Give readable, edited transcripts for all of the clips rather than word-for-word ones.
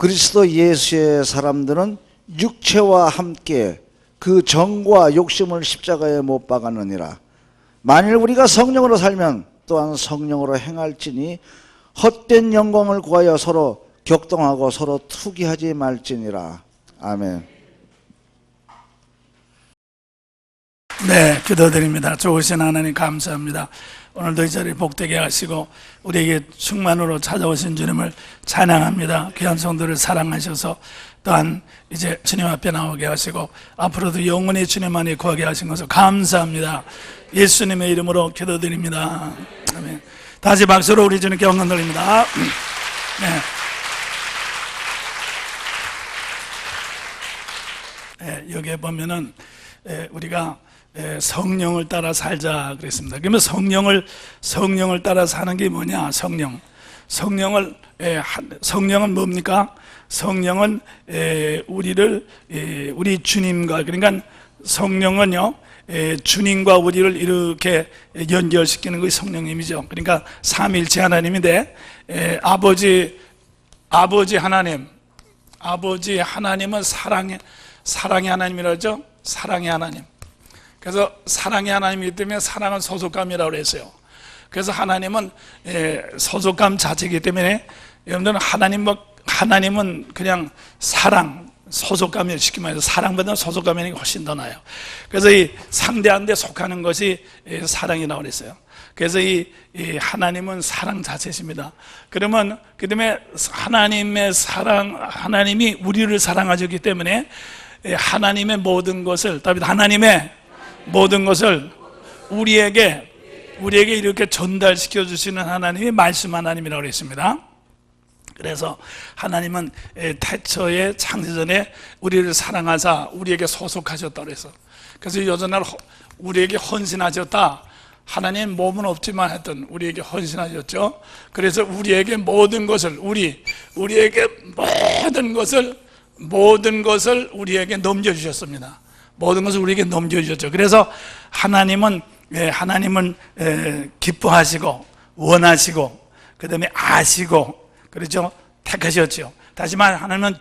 그리스도 예수의 사람들은 육체와 함께 그 정과 욕심을 십자가에 못 박았느니라. 만일 우리가 성령으로 살면 또한 성령으로 행할지니 헛된 영광을 구하여 서로 격동하고 서로 투기하지 말지니라. 아멘. 네, 기도드립니다. 좋으신 하나님 감사합니다. 오늘도 이 자리 복되게 하시고 우리에게 충만으로 찾아오신 주님을 찬양합니다. 귀한 성도를 사랑하셔서 또한 이제 주님 앞에 나오게 하시고 앞으로도 영원히 주님 안에 거하게 하신 것을 감사합니다. 예수님의 이름으로 기도드립니다. 아멘. 다시 박수로 우리 주님께 영광 돌립니다. 네. 네, 여기에 보면은 우리가 성령을 따라 살자 그랬습니다. 그러면 성령을 따라 사는 게 뭐냐? 성령은 뭡니까? 성령은 우리 주님과, 그러니까 성령은요 주님과 우리를 이렇게 연결시키는 것이 성령님이죠. 그러니까 삼위일체 하나님인데 아버지 하나님은 사랑의 하나님이라고 하죠. 사랑의 하나님. 그래서 사랑의 하나님이기 때문에 사랑은 소속감이라고 했어요. 그래서 하나님은 소속감 자체이기 때문에 여러분들은 하나님은 그냥 소속감을 쉽게 말해서 사랑보다는 소속감이 훨씬 더 나아요. 그래서 이 상대한테 속하는 것이 사랑이라고 그랬어요. 그래서 이 하나님은 사랑 자체십니다. 그러면 그 때문에 하나님이 우리를 사랑하셨기 때문에 하나님의 모든 것을 우리에게 이렇게 전달시켜 주시는 하나님이 말씀 하나님이라고 했습니다. 그래서 하나님은 태초에 창세전에 우리를 사랑하사 우리에게 소속하셨다고 그래서 그래서 여전할 우리에게 헌신하셨다. 하나님 몸은 없지만 했던 우리에게 헌신하셨죠. 그래서 우리에게 모든 것을 모든 것을 우리에게 넘겨주셨습니다. 모든 것을 우리에게 넘겨주셨죠. 그래서 하나님은 기뻐하시고 원하시고 그 다음에 아시고 그렇죠. 택하셨죠. 다시 말해 하나님은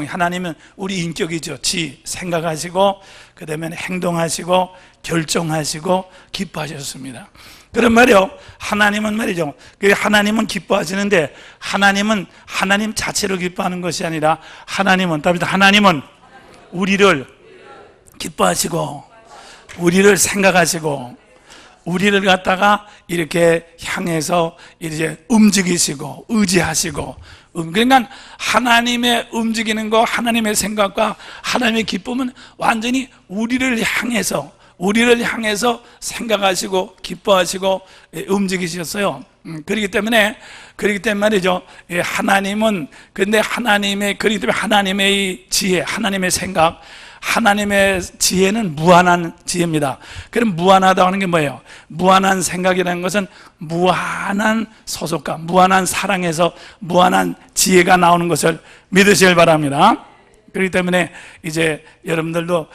하나님은 우리 인격이죠. 생각하시고 그 다음에 행동하시고 결정하시고 기뻐하셨습니다. 그런 말이요. 하나님은 기뻐하시는데 하나님 자체로 기뻐하는 것이 아니라 하나님은 우리를 기뻐하시고 우리를 생각하시고 우리를 갖다가 이렇게 향해서 이제 움직이시고 의지하시고 그러니까 하나님의 움직이는 거 하나님의 생각과 하나님의 기쁨은 완전히 우리를 향해서 생각하시고 기뻐하시고 움직이셨어요. 그렇기 때문에 말이죠. 그렇기 때문에 하나님의 지혜, 하나님의 생각, 하나님의 지혜는 무한한 지혜입니다. 그럼 무한하다고 하는 게 뭐예요? 무한한 생각이라는 것은 무한한 소속감, 무한한 사랑에서 무한한 지혜가 나오는 것을 믿으시길 바랍니다. 그렇기 때문에 이제 여러분들도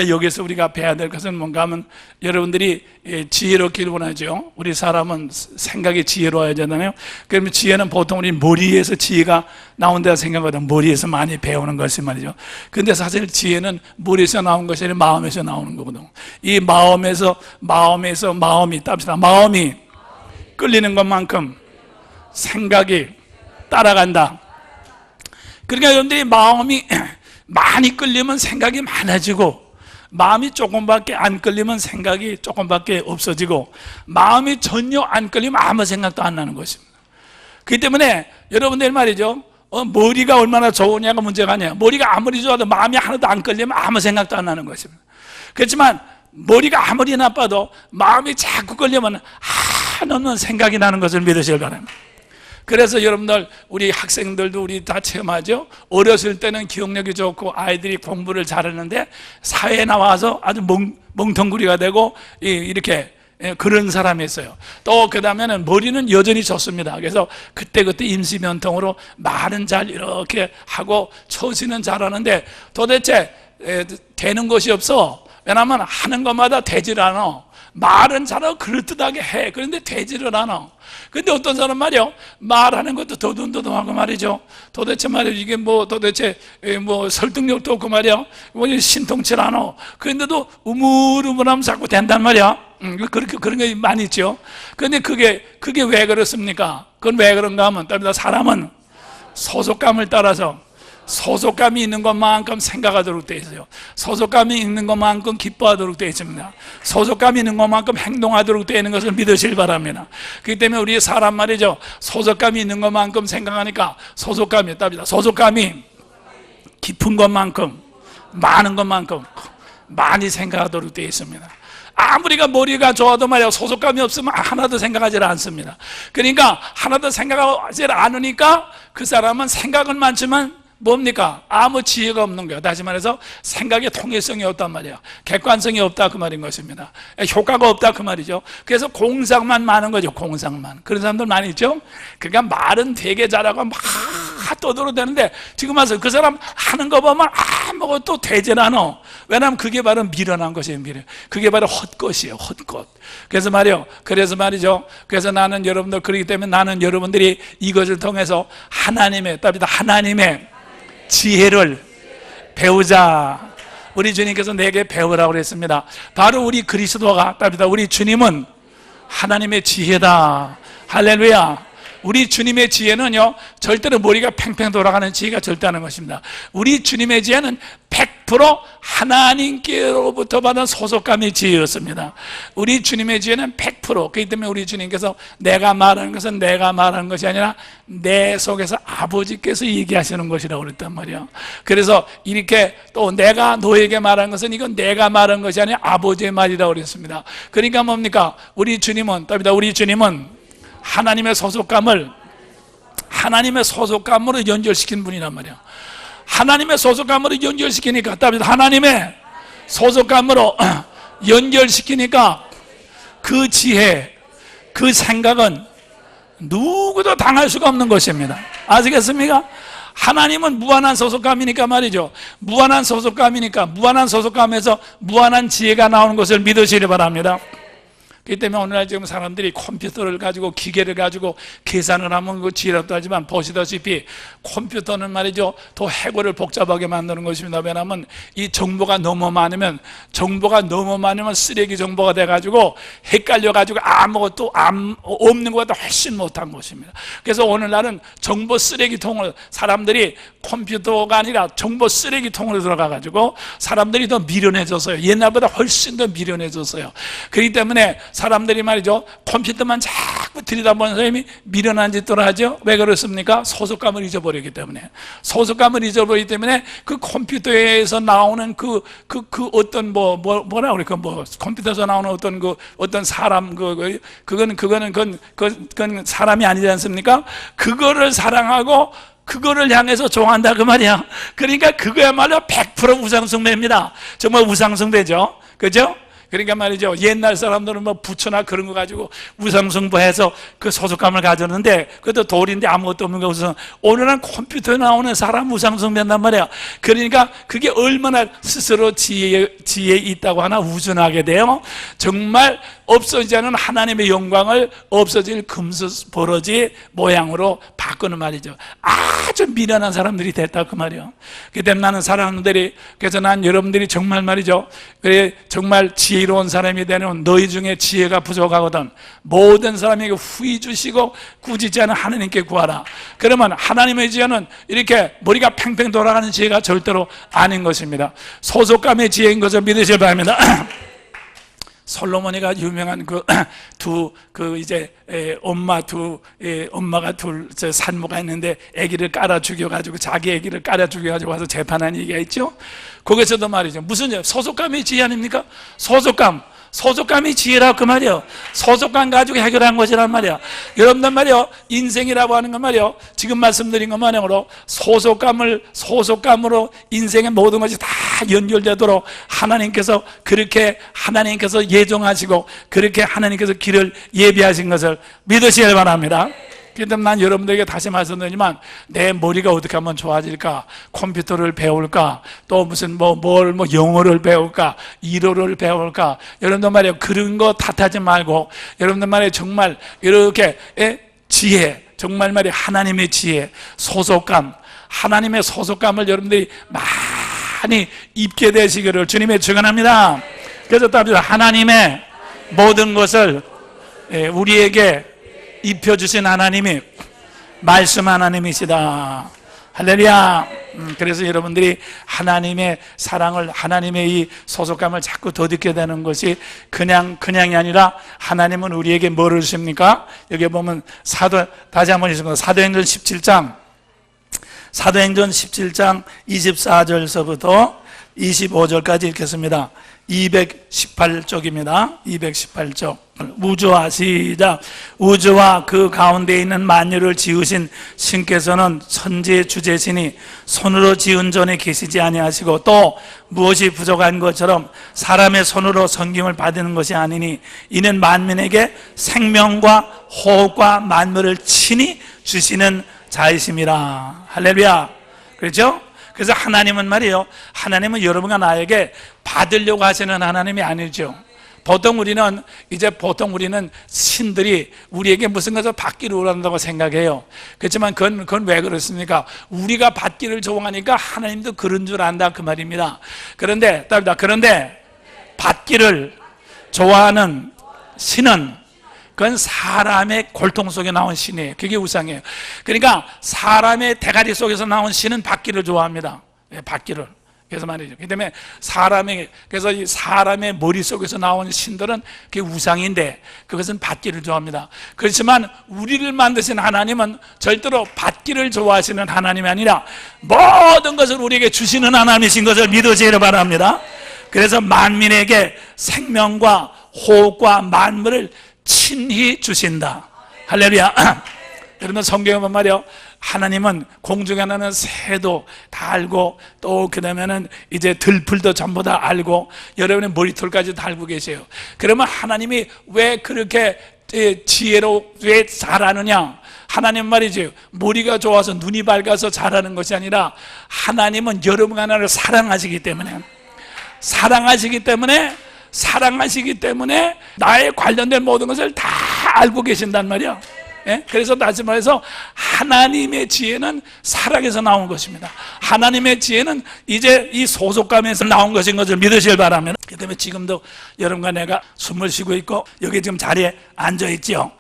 여기서 우리가 배워야 될 것은 뭔가 하면 여러분들이 지혜롭기를 원하죠. 우리 사람은 생각이 지혜로워야 되잖아요. 그러면 지혜는 보통 우리 머리에서 지혜가 나온다고 생각하거든. 머리에서 많이 배우는 것이 말이죠. 근데 사실 지혜는 머리에서 나온 것이 아니라 마음에서 나오는 거거든. 이 마음이 끌리는 것만큼 생각이 따라간다. 그러니까 여러분들이 마음이 많이 끌리면 생각이 많아지고 마음이 조금밖에 안 끌리면 생각이 조금밖에 없어지고 마음이 전혀 안 끌리면 아무 생각도 안 나는 것입니다. 그렇기 때문에 여러분들 말이죠. 머리가 얼마나 좋으냐가 문제가 아니에요. 머리가 아무리 좋아도 마음이 하나도 안 끌리면 아무 생각도 안 나는 것입니다. 그렇지만 머리가 아무리 나빠도 마음이 자꾸 끌리면 한없는 생각이 나는 것을 믿으시길 바랍니다. 그래서 여러분들 우리 학생들도 우리 다 체험하죠. 어렸을 때는 기억력이 좋고 아이들이 공부를 잘하는데 사회에 나와서 아주 멍텅구리가 되고 이렇게 그런 사람이 있어요. 또 그 다음에는 머리는 여전히 좋습니다. 그래서 그때그때 임시면통으로 말은 잘 이렇게 하고 처신은 잘하는데 도대체 되는 것이 없어. 왜냐하면 하는 것마다 되질 않아. 말은 잘하고 그럴듯하게 해. 그런데 되지를 않아. 근데 어떤 사람 말이요, 말하는 것도 더듬더듬하고 말이죠. 도대체 말이죠, 이게 뭐 도대체 뭐 설득력도 없고 말이야, 뭐 신통치 않아. 그런데도 우물우물하면 자꾸 된단 말이야. 그렇게 그런 게 많이 있죠. 그런데 그게 왜 그렇습니까? 그건 왜 그런가 하면, 사람은 소속감을 따라서, 소속감이 있는 것만큼 생각하도록 되어 있어요. 소속감이 있는 것만큼 기뻐하도록 되어 있습니다. 소속감이 있는 것만큼 행동하도록 되어 있는 것을 믿으실 바랍니다. 그렇기 때문에 우리 사람 말이죠, 소속감이 있는 것만큼 생각하니까 소속감이 있답니다. 소속감이 깊은 것만큼, 많은 것만큼 많이 생각하도록 되어 있습니다. 아무리가 머리가 좋아도 말이야, 소속감이 없으면 하나도 생각하지 않습니다. 그러니까 하나도 생각하지 않으니까 그 사람은 생각은 많지만 뭡니까? 아무 지혜가 없는 거예요. 다시 말해서 생각의 통일성이 없단 말이에요. 객관성이 없다 그 말인 것입니다. 효과가 없다 그 말이죠. 그래서 공상만 많은 거죠. 공상만. 그런 사람들 많이 있죠. 그러니까 말은 되게 잘하고 막 떠들어대는데 지금 와서 그 사람 하는 거 보면 아무것도 되질 않아. 왜냐하면 그게 바로 미련한 것이에요. 미련. 그게 바로 헛것이에요. 헛것. 그래서 말이죠. 그래서 나는 여러분들, 그렇기 때문에 나는 여러분들이 이것을 통해서 하나님의 지혜를 배우자. 우리 주님께서 내게 배우라고 그랬습니다. 바로 우리 그리스도가, 우리 주님은 하나님의 지혜다. 할렐루야. 우리 주님의 지혜는요, 절대로 머리가 팽팽 돌아가는 지혜가 절대 아닌 것입니다. 우리 주님의 지혜는 100% 하나님께로부터 받은 소속감의 지혜였습니다. 우리 주님의 지혜는 100%. 그렇기 때문에 우리 주님께서 내가 말하는 것은 내가 말하는 것이 아니라 내 속에서 아버지께서 얘기하시는 것이라고 그랬단 말이야. 그래서 이렇게 또 내가 너에게 말하는 것은 이건 내가 말한 것이 아니라 아버지의 말이라고 그랬습니다. 그러니까 뭡니까? 우리 주님은 하나님의 소속감으로 연결시킨 분이란 말이야. 하나님의 소속감으로 연결시키니까, 하나님의 소속감으로 연결시키니까 그 지혜, 그 생각은 누구도 당할 수가 없는 것입니다. 아시겠습니까? 하나님은 무한한 소속감이니까 말이죠. 무한한 소속감에서 무한한 지혜가 나오는 것을 믿으시기 바랍니다. 그렇기 때문에 오늘날 지금 사람들이 컴퓨터를 가지고, 기계를 가지고 계산을 하면 그 지혜롭다 하지만 보시다시피 컴퓨터는 말이죠, 더 해고를 복잡하게 만드는 것입니다. 왜냐하면 이 정보가 너무 많으면 쓰레기 정보가 돼가지고 헷갈려가지고 아무것도 없는 것보다 훨씬 못한 것입니다. 그래서 오늘날은 정보 쓰레기통을, 사람들이 컴퓨터가 아니라 정보 쓰레기통으로 들어가가지고 사람들이 더 미련해졌어요. 옛날보다 훨씬 더 미련해졌어요. 그렇기 때문에 사람들이 말이죠, 컴퓨터만 자꾸 들여다보는 사람이 미련한 짓들을 하죠. 왜 그렇습니까? 소속감을 잊어버리기 때문에. 그 컴퓨터에서 나오는 그 어떤 뭐라 그래, 컴퓨터에서 나오는 어떤 사람, 그건 사람이 아니지 않습니까? 그거를 사랑하고 그거를 향해서 좋아한다 그 말이야. 그러니까 그거야말로 100% 우상숭배입니다. 정말 우상숭배죠. 그죠? 그러니까 말이죠, 옛날 사람들은 뭐 부처나 그런 거 가지고 우상숭배해서 그 소속감을 가졌는데, 그것도 돌인데 아무것도 없는 거 우상. 오늘은 컴퓨터에 나오는 사람 우상숭배한단 말이야. 그러니까 그게 얼마나 스스로 지혜에 있다고 하나 우준하게 돼요. 정말 없어지지 않은 하나님의 영광을 없어질 금수 버러지 모양으로 바꾸는 말이죠. 아주 미련한 사람들이 됐다 그 말이에요. 그렇기 때문에 나는 사람들이, 그래서 난 여러분들이 정말 말이죠, 그래 정말 지혜로운 사람이 되는, 너희 중에 지혜가 부족하거든 모든 사람에게 후히 주시고 꾸짖지 않은 하나님께 구하라. 그러면 하나님의 지혜는 이렇게 머리가 팽팽 돌아가는 지혜가 절대로 아닌 것입니다. 소속감의 지혜인 것을 믿으실 바랍니다. 솔로몬이가 유명한 엄마가 둘 산모가 있는데 아기를 깔아 죽여가지고, 자기 아기를 깔아 죽여가지고 와서 재판한 얘기가 있죠. 거기서도 말이죠, 무슨 소속감이 지혜 아닙니까? 소속감이 지혜라고 그 말이에요. 소속감 가지고 해결한 것이란 말이야. 여러분들 말이요, 인생이라고 하는 건 말이요, 지금 말씀드린 것 마냥으로 소속감으로 인생의 모든 것이 다 연결되도록 하나님께서 예정하시고 그렇게 하나님께서 길을 예비하신 것을 믿으시길 바랍니다. 그런데 난 여러분들에게 다시 말씀드리지만 내 머리가 어떻게 하면 좋아질까? 컴퓨터를 배울까? 또 무슨 영어를 배울까? 일어를 배울까? 여러분들 말이에요. 그런 거 탓하지 말고 여러분들 말이에요. 정말 이렇게 지혜, 정말 말이에요. 하나님의 지혜, 소속감, 하나님의 소속감을 여러분들이 많이 입게 되시기를 주님의 축원합니다. 그래서 답니다. 하나님의 모든 것을 우리에게 입혀주신 하나님이 말씀 하나님이시다. 할렐루야. 그래서 여러분들이 하나님의 사랑을, 하나님의 이 소속감을 자꾸 덧입게 되는 것이 그냥이 아니라 하나님은 우리에게 뭐를 주십니까? 여기 보면 다시 한번 읽습니다. 사도행전 17장 24절서부터 25절까지 읽겠습니다. 218쪽입니다. 218쪽. 우주와 시작. 우주와 그 가운데 있는 만유를 지으신 신께서는 천지의 주제시니 손으로 지은 전에 계시지 아니하시고 또 무엇이 부족한 것처럼 사람의 손으로 섬김을 받는 것이 아니니 이는 만민에게 생명과 호흡과 만물을 친히 주시는 자이심이라. 할렐루야. 그렇죠? 그래서 하나님은 말이에요. 하나님은 여러분과 나에게 받으려고 하시는 하나님이 아니죠. 보통 우리는 신들이 우리에게 무슨 것을 받기를 원한다고 생각해요. 그렇지만 그건 왜 그렇습니까? 우리가 받기를 좋아하니까 하나님도 그런 줄 안다 그 말입니다. 그런데 받기를 좋아하는 신은 그건 사람의 골통 속에 나온 신이에요. 그게 우상이에요. 그러니까 사람의 대가리 속에서 나온 신은 받기를 좋아합니다. 받기를. 그래서 말이죠. 그 때문에 그래서 이 사람의 머릿속에서 나온 신들은 그게 우상인데 그것은 받기를 좋아합니다. 그렇지만 우리를 만드신 하나님은 절대로 받기를 좋아하시는 하나님이 아니라 모든 것을 우리에게 주시는 하나님이신 것을 믿으시기를 바랍니다. 그래서 만민에게 생명과 호흡과 만물을 친히 주신다. 할렐루야. 여러분 성경에 보면 말이요, 하나님은 공중에 나는 새도 다 알고 또 그다음에는 이제 들풀도 전부 다 알고 여러분의 머리털까지 다 알고 계세요. 그러면 하나님이 왜 그렇게 지혜로 왜 잘하느냐? 하나님 말이죠. 머리가 좋아서 눈이 밝아서 잘하는 것이 아니라 하나님은 여러분 하나를 사랑하시기 때문에 나에 관련된 모든 것을 다 알고 계신단 말이야. 그래서 다시 말해서 하나님의 지혜는 사랑에서 나온 것입니다. 하나님의 지혜는 이제 이 소속감에서 나온 것인 것을 믿으시길 바랍니다. 그 때문에 지금도 여러분과 내가 숨을 쉬고 있고 여기 지금 자리에 앉아 있죠.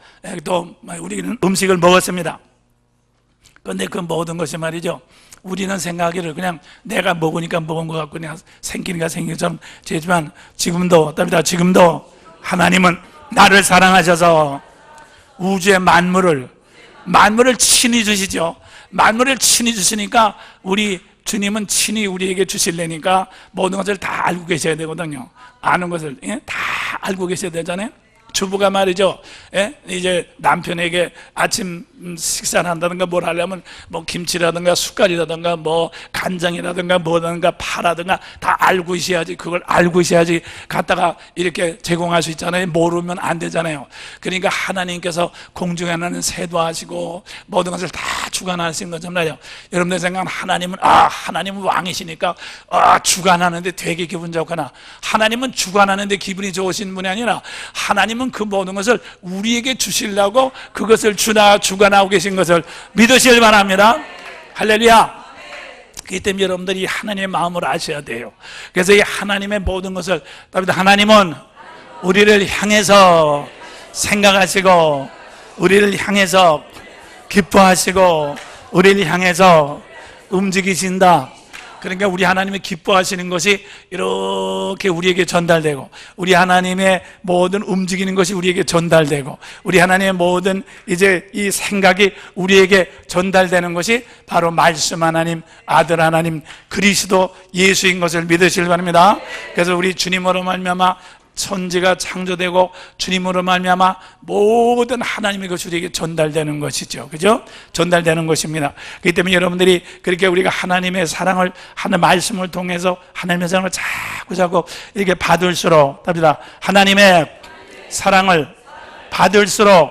또 우리는 음식을 먹었습니다. 그런데 그 모든 것이 말이죠, 우리는 생각하기를 그냥 내가 먹으니까 먹은 것 같고 그냥 생기니까 생긴 것처럼 되지만 지금도 하나님은 나를 사랑하셔서 우주의 만물을 친히 주시죠. 만물을 친히 주시니까 우리 주님은 친히 우리에게 주실래니까 모든 것을 다 알고 계셔야 되거든요. 아는 것을 다 알고 계셔야 되잖아요. 주부가 말이죠, 이제 남편에게 아침 식사를 한다든가 뭘 하려면 뭐 김치라든가 숟갈이라든가 뭐 간장이라든가 뭐라든가 파라든가 다 알고 있어야지, 그걸 알고 있어야지 갖다가 이렇게 제공할 수 있잖아요. 모르면 안 되잖아요. 그러니까 하나님께서 공중에 나는 새도 하시고 모든 것을 다 주관하시는 거잖아요. 여러분들 생각은 하나님은 왕이시니까 주관하는데 되게 기분 좋구나. 하나님은 주관하는데 기분이 좋으신 분이 아니라 하나님은 그 모든 것을 우리에게 주시려고 그것을 주관하고 계신 것을 믿으시길 바랍니다. 할렐루야. 그렇기 때문에 여러분들이 하나님의 마음을 아셔야 돼요. 그래서 이 하나님의 모든 것을, 하나님은 우리를 향해서 생각하시고 우리를 향해서 기뻐하시고 우리를 향해서 움직이신다. 그러니까 우리 하나님이 기뻐하시는 것이 이렇게 우리에게 전달되고, 우리 하나님의 모든 움직이는 것이 우리에게 전달되고, 우리 하나님의 모든 이제 이 생각이 우리에게 전달되는 것이 바로 말씀 하나님, 아들 하나님, 그리스도 예수인 것을 믿으시길 바랍니다. 그래서 우리 주님으로 말미암아 천지가 창조되고 주님으로 말미암아 모든 하나님의 것이 우리에게 전달되는 것이죠. 그죠? 전달되는 것입니다. 그렇기 때문에 여러분들이 그렇게 우리가 하나님의 사랑을 하는 말씀을 통해서 하나님의 사랑을 자꾸 이렇게 받을수록, 하나님의 사랑을 받을수록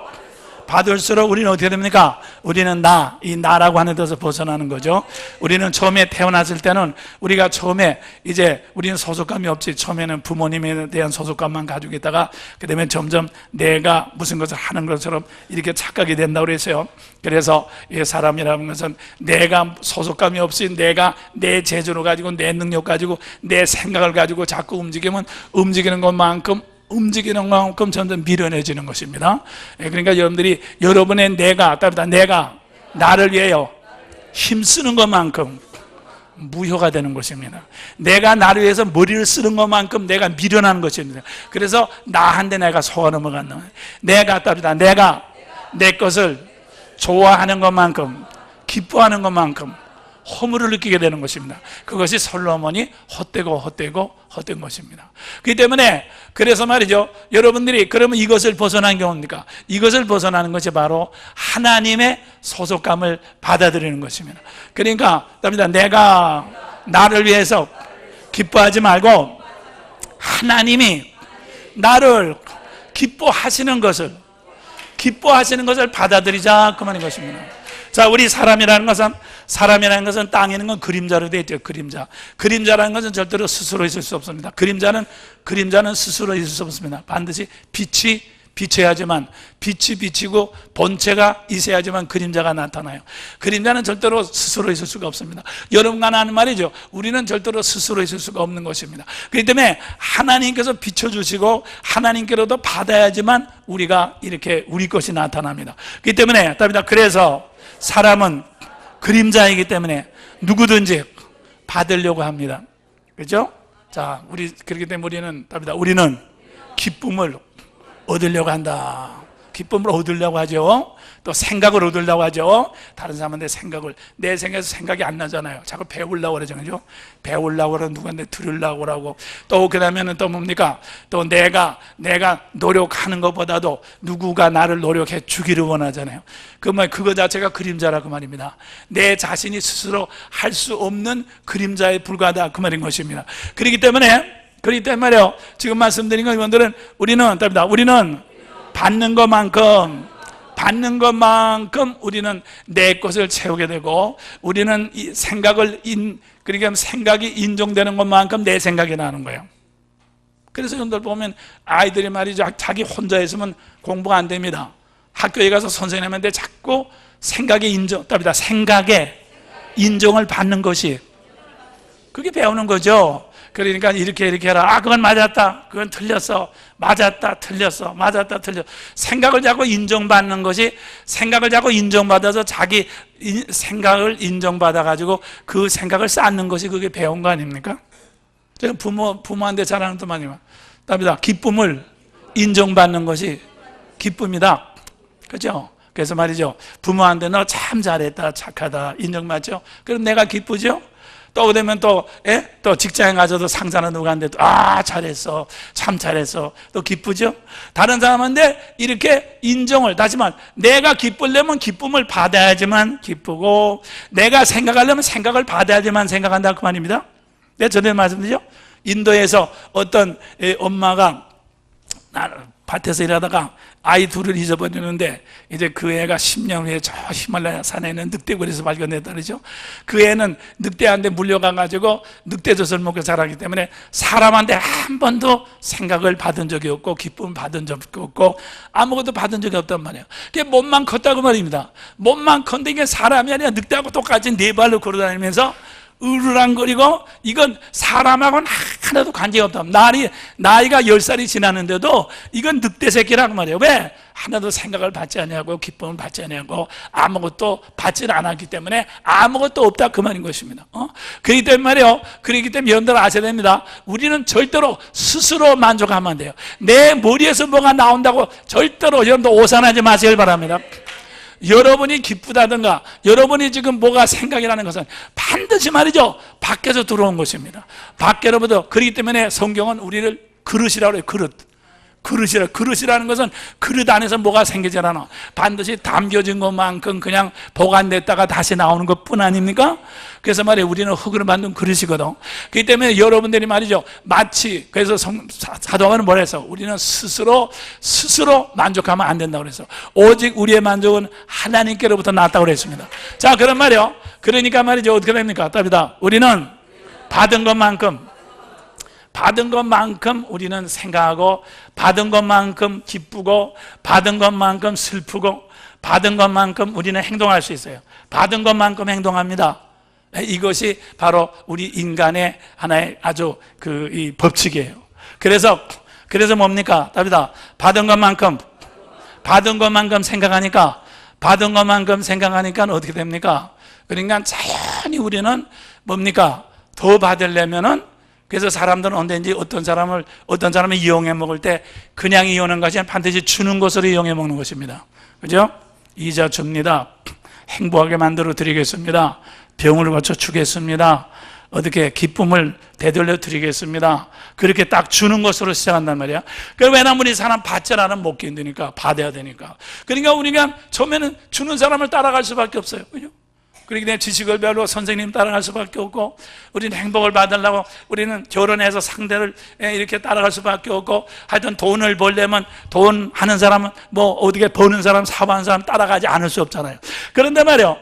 받을수록 우리는 어떻게 됩니까? 우리는 이 나라고 하는 데서 벗어나는 거죠. 우리는 처음에 태어났을 때는 우리가 처음에 이제 우리는 소속감이 없지. 처음에는 부모님에 대한 소속감만 가지고 있다가 그다음에 점점 내가 무슨 것을 하는 것처럼 이렇게 착각이 된다고 그랬어요. 그래서 이 사람이라는 것은 내가 소속감이 없이 내가 내 재주를 가지고 내 능력 가지고 내 생각을 가지고 자꾸 움직이면 움직이는 것만큼 점점 미련해지는 것입니다. 그러니까 여러분들이 여러분의 내가 나를 위해요 힘쓰는 것만큼 무효가 되는 것입니다. 내가 나를 위해서 머리를 쓰는 것만큼 내가 미련한 것입니다. 그래서 나한테 내가 속아 넘어가는 거예요. 내가 내 것을 좋아하는 것만큼 기뻐하는 것만큼 허물을 느끼게 되는 것입니다. 그것이 솔로몬이 헛된 것입니다. 그렇기 때문에 그래서 말이죠, 여러분들이 그러면 이것을 벗어난 경우입니까? 이것을 벗어나는 것이 바로 하나님의 소속감을 받아들이는 것입니다. 그러니까 내가 나를 위해서 기뻐하지 말고 하나님이 나를 기뻐하시는 것을 받아들이자, 그 말인 것입니다. 자, 우리 사람이라는 것은 땅에 있는 건 그림자로 되어 있죠. 그림자라는 것은 절대로 스스로 있을 수 없습니다. 그림자는 스스로 있을 수 없습니다. 반드시 빛이 비치고 본체가 있어야지만 그림자가 나타나요. 그림자는 절대로 스스로 있을 수가 없습니다. 여러분과 나는 말이죠, 우리는 절대로 스스로 있을 수가 없는 것입니다. 그렇기 때문에 하나님께서 비춰주시고 하나님께로도 받아야지만 우리가 이렇게 우리 것이 나타납니다. 그렇기 때문에 그래서 사람은 그림자이기 때문에 누구든지 받으려고 합니다. 그렇죠? 자, 그렇기 때문에 우리는 기쁨을 얻으려고 한다. 기쁨을 얻으려고 하죠. 또 생각을 얻으려고 하죠. 다른 사람한테 내 생각에서 생각이 안 나잖아요. 자꾸 배우려고 그러죠. 그죠? 배우려고 그러고 누구한테 들으려고 그러고, 또 그 다음에는 또 뭡니까? 또 내가 노력하는 것보다도 누구가 나를 노력해 주기를 원하잖아요. 그거 자체가 그림자라 그 말입니다. 내 자신이 스스로 할 수 없는 그림자에 불과하다, 그 말인 것입니다. 그렇기 때문에 말이요, 지금 말씀드린 건 이분들은 우리는 받는 것만큼 우리는 내 것을 채우게 되고, 우리는 생각이 인정되는 것만큼 내 생각이 나는 거예요. 그래서 여러분들 보면 아이들이 말이죠, 자기 혼자 있으면 공부가 안 됩니다. 학교에 가서 선생님한테 자꾸 생각에 인정을 받는 것이, 그게 배우는 거죠. 그러니까 이렇게 해라. 그건 맞았다. 그건 틀렸어. 맞았다. 틀렸어. 생각을 자꾸 인정받아서 자기 생각을 인정받아가지고 그 생각을 쌓는 것이 그게 배운 거 아닙니까? 제가 부모한테 잘하는 또 많이 답니다. 기쁨을 인정받는 것이 기쁨이다. 그죠? 그래서 말이죠, 부모한테 너 참 잘했다, 착하다, 인정받죠? 그럼 내가 기쁘죠? 또 그러면 또 직장에 가서도 상사나 누구한테 잘했어, 참 잘했어, 또 기쁘죠? 다른 사람한테 이렇게 인정을, 다시 말, 내가 기쁘려면 기쁨을 받아야지만 기쁘고, 내가 생각하려면 생각을 받아야지만 생각한다, 그 말입니다. 내가 전에 말씀드렸죠? 인도에서 어떤 엄마가 밭에서 일하다가 아이 둘을 잊어버리는데, 이제 그 애가 10년 후에 저 히말라야 산에 있는 늑대굴에서 발견됐다 그러죠. 그 애는 늑대한테 물려가가지고 늑대젖을 먹고 자라기 때문에 사람한테 한 번도 생각을 받은 적이 없고 기쁨을 받은 적이 없고 아무것도 받은 적이 없단 말이에요. 그게 몸만 컸다고 말입니다. 몸만 컸는데 이게 사람이 아니라 늑대하고 똑같이 네 발로 걸어다니면서 으르렁거리고, 이건 사람하고는 하나도 관계가 없다. 나이가 10살이 지났는데도 이건 늑대 새끼라고 말이에요. 왜? 하나도 생각을 받지 아니하고 기쁨을 받지 아니하고 아무것도 받지 않았기 때문에 아무것도 없다, 그 말인 것입니다. 그렇기 때문에 말이에요, 그렇기 때문에 여러분들 아셔야 됩니다. 우리는 절대로 스스로 만족하면 안 돼요. 내 머리에서 뭐가 나온다고 절대로 여러분들 오산하지 마시길 바랍니다. 여러분이 기쁘다든가 여러분이 지금 뭐가 생각이라는 것은 반드시 말이죠, 밖에서 들어온 것입니다. 밖으로부터. 그렇기 때문에 성경은 우리를 그릇이라고 해요. 그릇이라는 것은 그릇 안에서 뭐가 생기지 않아. 반드시 담겨진 것만큼 그냥 보관됐다가 다시 나오는 것뿐 아닙니까? 그래서 말이에요, 우리는 흙으로 만든 그릇이거든. 그렇기 때문에 여러분들이 말이죠, 마치, 그래서 사도행전은 뭐라 해서 우리는 스스로 만족하면 안 된다고 그래서 오직 우리의 만족은 하나님께로부터 났다고 그랬습니다. 자, 그런 말이요, 그러니까 말이죠, 어떻게 됩니까? 답이다. 우리는 받은 것만큼 우리는 생각하고, 받은 것만큼 기쁘고, 받은 것만큼 슬프고, 받은 것만큼 우리는 행동할 수 있어요. 받은 것만큼 행동합니다. 이것이 바로 우리 인간의 하나의 아주 이 법칙이에요. 그래서 뭡니까? 답이다. 받은 것만큼 생각하니까, 어떻게 됩니까? 그러니까 자연히 우리는 뭡니까? 더 받으려면은, 그래서 사람들은 언제든지 어떤 사람을 이용해 먹을 때 그냥 이용하는 것이 아니라 반드시 주는 것으로 이용해 먹는 것입니다. 그죠? 이자 줍니다. 행복하게 만들어 드리겠습니다. 병을 고쳐 주겠습니다. 어떻게 기쁨을 되돌려 드리겠습니다. 그렇게 딱 주는 것으로 시작한단 말이야. 왜냐하면 우리 사람 받지 않으면 못 견디니까, 받아야 되니까. 그러니까 우리가 처음에는 주는 사람을 따라갈 수밖에 없어요. 그죠? 그렇기 때문에 지식을 배우고 선생님 따라갈 수밖에 없고, 우리는 행복을 받으려고 우리는 결혼해서 상대를 이렇게 따라갈 수밖에 없고, 하여튼 돈을 벌려면 돈 하는 사람은 뭐 어떻게 버는 사람, 사업하는 사람 따라가지 않을 수 없잖아요. 그런데 말이요,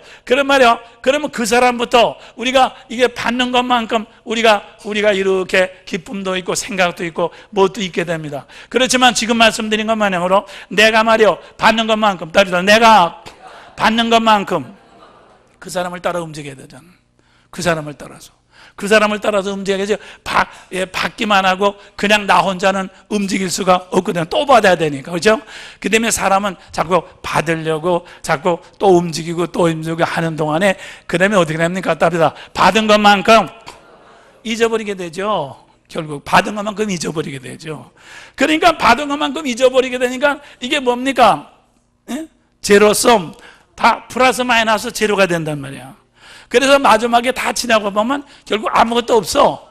그러면 그 사람부터 우리가 이게 받는 것만큼 우리가 이렇게 기쁨도 있고 생각도 있고 뭣도 있게 됩니다. 그렇지만 지금 말씀드린 것 마냥으로 내가 말이요, 받는 것만큼, 내가 받는 것만큼 그 사람을 따라 움직여야 되잖아. 그 사람을 따라서 움직여야지. 받기만 하고 그냥 나 혼자는 움직일 수가 없거든. 또 받아야 되니까. 그렇죠? 그 때문에 사람은 자꾸 받으려고 자꾸 또 움직이고 하는 동안에 그 다음에 어떻게 됩니까? 답이다. 받은 것만큼 잊어버리게 되죠. 결국 받은 것만큼 잊어버리게 되죠. 그러니까 받은 것만큼 잊어버리게 되니까 이게 뭡니까? 제로섬, 다 플러스 마이너스 제로가 된단 말이야. 그래서 마지막에 다 지나고 보면 결국 아무것도 없어.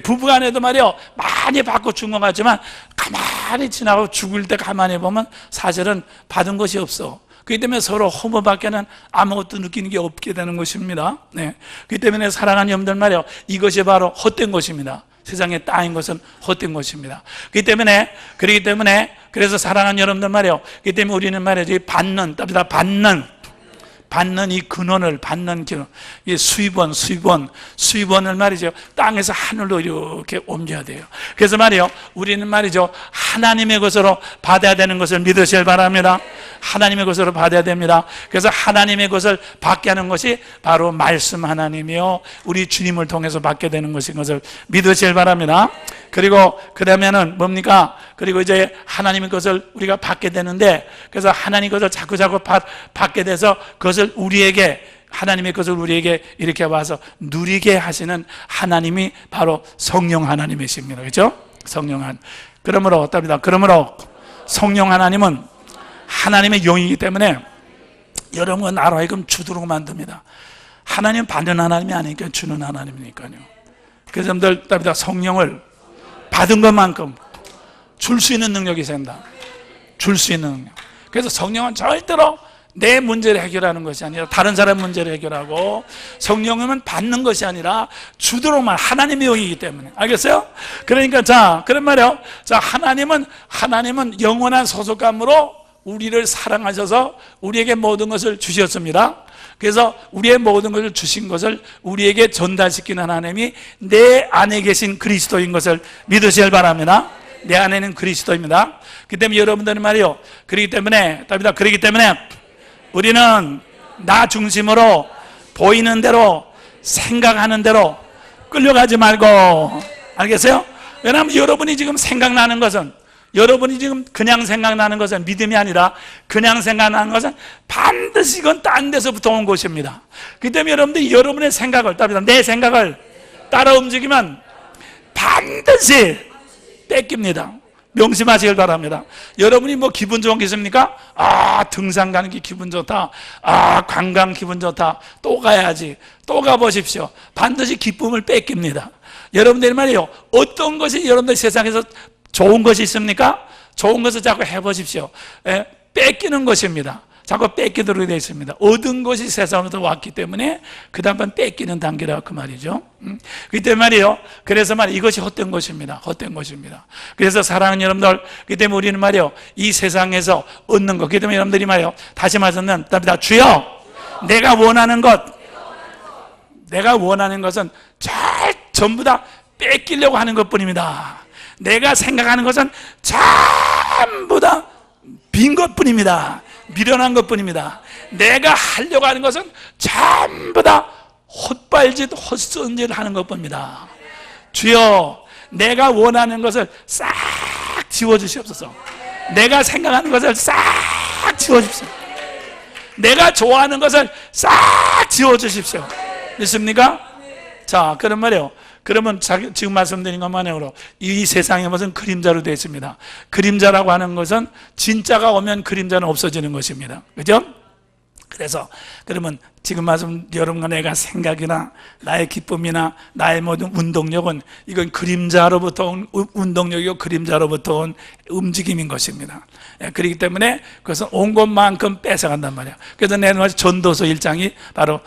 부부간에도 말이야, 많이 받고 준 것 같지만 가만히 지나고 죽을 때 가만히 보면 사실은 받은 것이 없어. 그렇기 때문에 서로 허무밖에는 아무것도 느끼는 게 없게 되는 것입니다. 네. 그렇기 때문에 사랑하는 여러분들 말이야, 이것이 바로 헛된 것입니다. 세상에 따인 것은 헛된 것입니다. 그렇기 때문에 그래서 사랑하는 여러분들 말이에요, 그렇기 때문에 우리는 말이죠, 받는 이 근원을, 이 수입원을 말이죠, 땅에서 하늘로 이렇게 옮겨야 돼요. 그래서 말이요, 우리는 말이죠, 하나님의 것으로 받아야 되는 것을 믿으시길 바랍니다. 하나님의 것으로 받아야 됩니다. 그래서 하나님의 것을 받게 하는 것이 바로 말씀 하나님이요, 우리 주님을 통해서 받게 되는 것인 것을 믿으시길 바랍니다. 그리고 그러면은 뭡니까? 그리고 이제 하나님의 것을 우리가 받게 되는데, 그래서 하나님의 것을 자꾸 받게 돼서 그것을 하나님의 것을 우리에게 이렇게 와서 누리게 하시는 하나님이 바로 성령 하나님이십니다. 그렇죠? 그러므로 성령 하나님은 하나님의 영이기 때문에 여러분은 나로 하여금 주도록 만듭니다. 하나님 받는 하나님이 아니니까 주는 하나님이니까요. 그래서 여러분들 성령을 받은 것만큼 줄 수 있는 능력이 생긴다. 줄 수 있는 능력. 그래서 성령은 절대로 내 문제를 해결하는 것이 아니라 다른 사람 문제를 해결하고, 성령은 받는 것이 아니라 주도록만, 하나님의 영이기 때문에. 알겠어요? 그러니까 그런 말이에요. 하나님은 영원한 소속감으로 우리를 사랑하셔서 우리에게 모든 것을 주셨습니다. 그래서 우리의 모든 것을 주신 것을 우리에게 전달시키는 하나님이 내 안에 계신 그리스도인 것을 믿으시길 바랍니다. 내 안에는 그리스도입니다. 그 때문에 여러분들은 말이요, 그렇기 때문에 우리는 나 중심으로 보이는 대로 생각하는 대로 끌려가지 말고, 알겠어요? 왜냐하면 여러분이 지금 생각나는 것은, 여러분이 지금 그냥 생각나는 것은 믿음이 아니라 그냥 생각나는 것은 반드시 이건 딴 데서부터 온 것입니다. 그 때문에 여러분들이 여러분의 생각을, 내 생각을 따라 움직이면 반드시 뺏깁니다. 명심하시길 바랍니다. 여러분이 뭐 기분 좋은 게 있습니까? 등산 가는 게 기분 좋다. 관광 기분 좋다. 또 가야지. 또 가보십시오. 반드시 기쁨을 뺏깁니다. 여러분들이 말이에요, 어떤 것이 여러분들 세상에서 좋은 것이 있습니까? 좋은 것을 자꾸 해보십시오. 예, 뺏기는 것입니다. 자꾸 뺏기도록 되어 있습니다. 얻은 것이 세상으로부터 왔기 때문에 그 다음은 뺏기는 단계라 그 말이죠. 그때 말이에요. 그래서 말이에요. 이것이 헛된 것입니다. 헛된 것입니다. 그래서 사랑하는 여러분들, 그 때문에 우리는 말이에요. 이 세상에서 얻는 것. 그 때문에 여러분들이 말이에요. 다시 말하면 답니다. 주여, 내가 원하는 것, 내가 원하는 것은 전부 다 뺏기려고 하는 것뿐입니다. 내가 생각하는 것은 전부 다 빈 것뿐입니다. 미련한 것뿐입니다. 내가 하려고 하는 것은 전부 다 헛발짓, 헛손질 하는 것뿐입니다. 주여, 내가 원하는 것을 싹 지워주시옵소서. 내가 생각하는 것을 싹 지워주십시오. 내가 좋아하는 것을 싹 지워주십시오. 믿습니까? 자, 그런 말이에요. 그러면 지금 말씀드린 것만으로 이 세상에 무슨 그림자로 되어 있습니다. 그림자라고 하는 것은 진짜가 오면 그림자는 없어지는 것입니다. 그죠? 그래서 그러면 지금 말씀 여러분과 내가 생각이나 나의 기쁨이나 나의 모든 운동력은 이건 그림자로부터 온 운동력이고 그림자로부터 온 움직임인 것입니다. 그렇기 때문에 그것은 온 것만큼 뺏어간단 말이야. 그래서 내 전도서 1장이 바로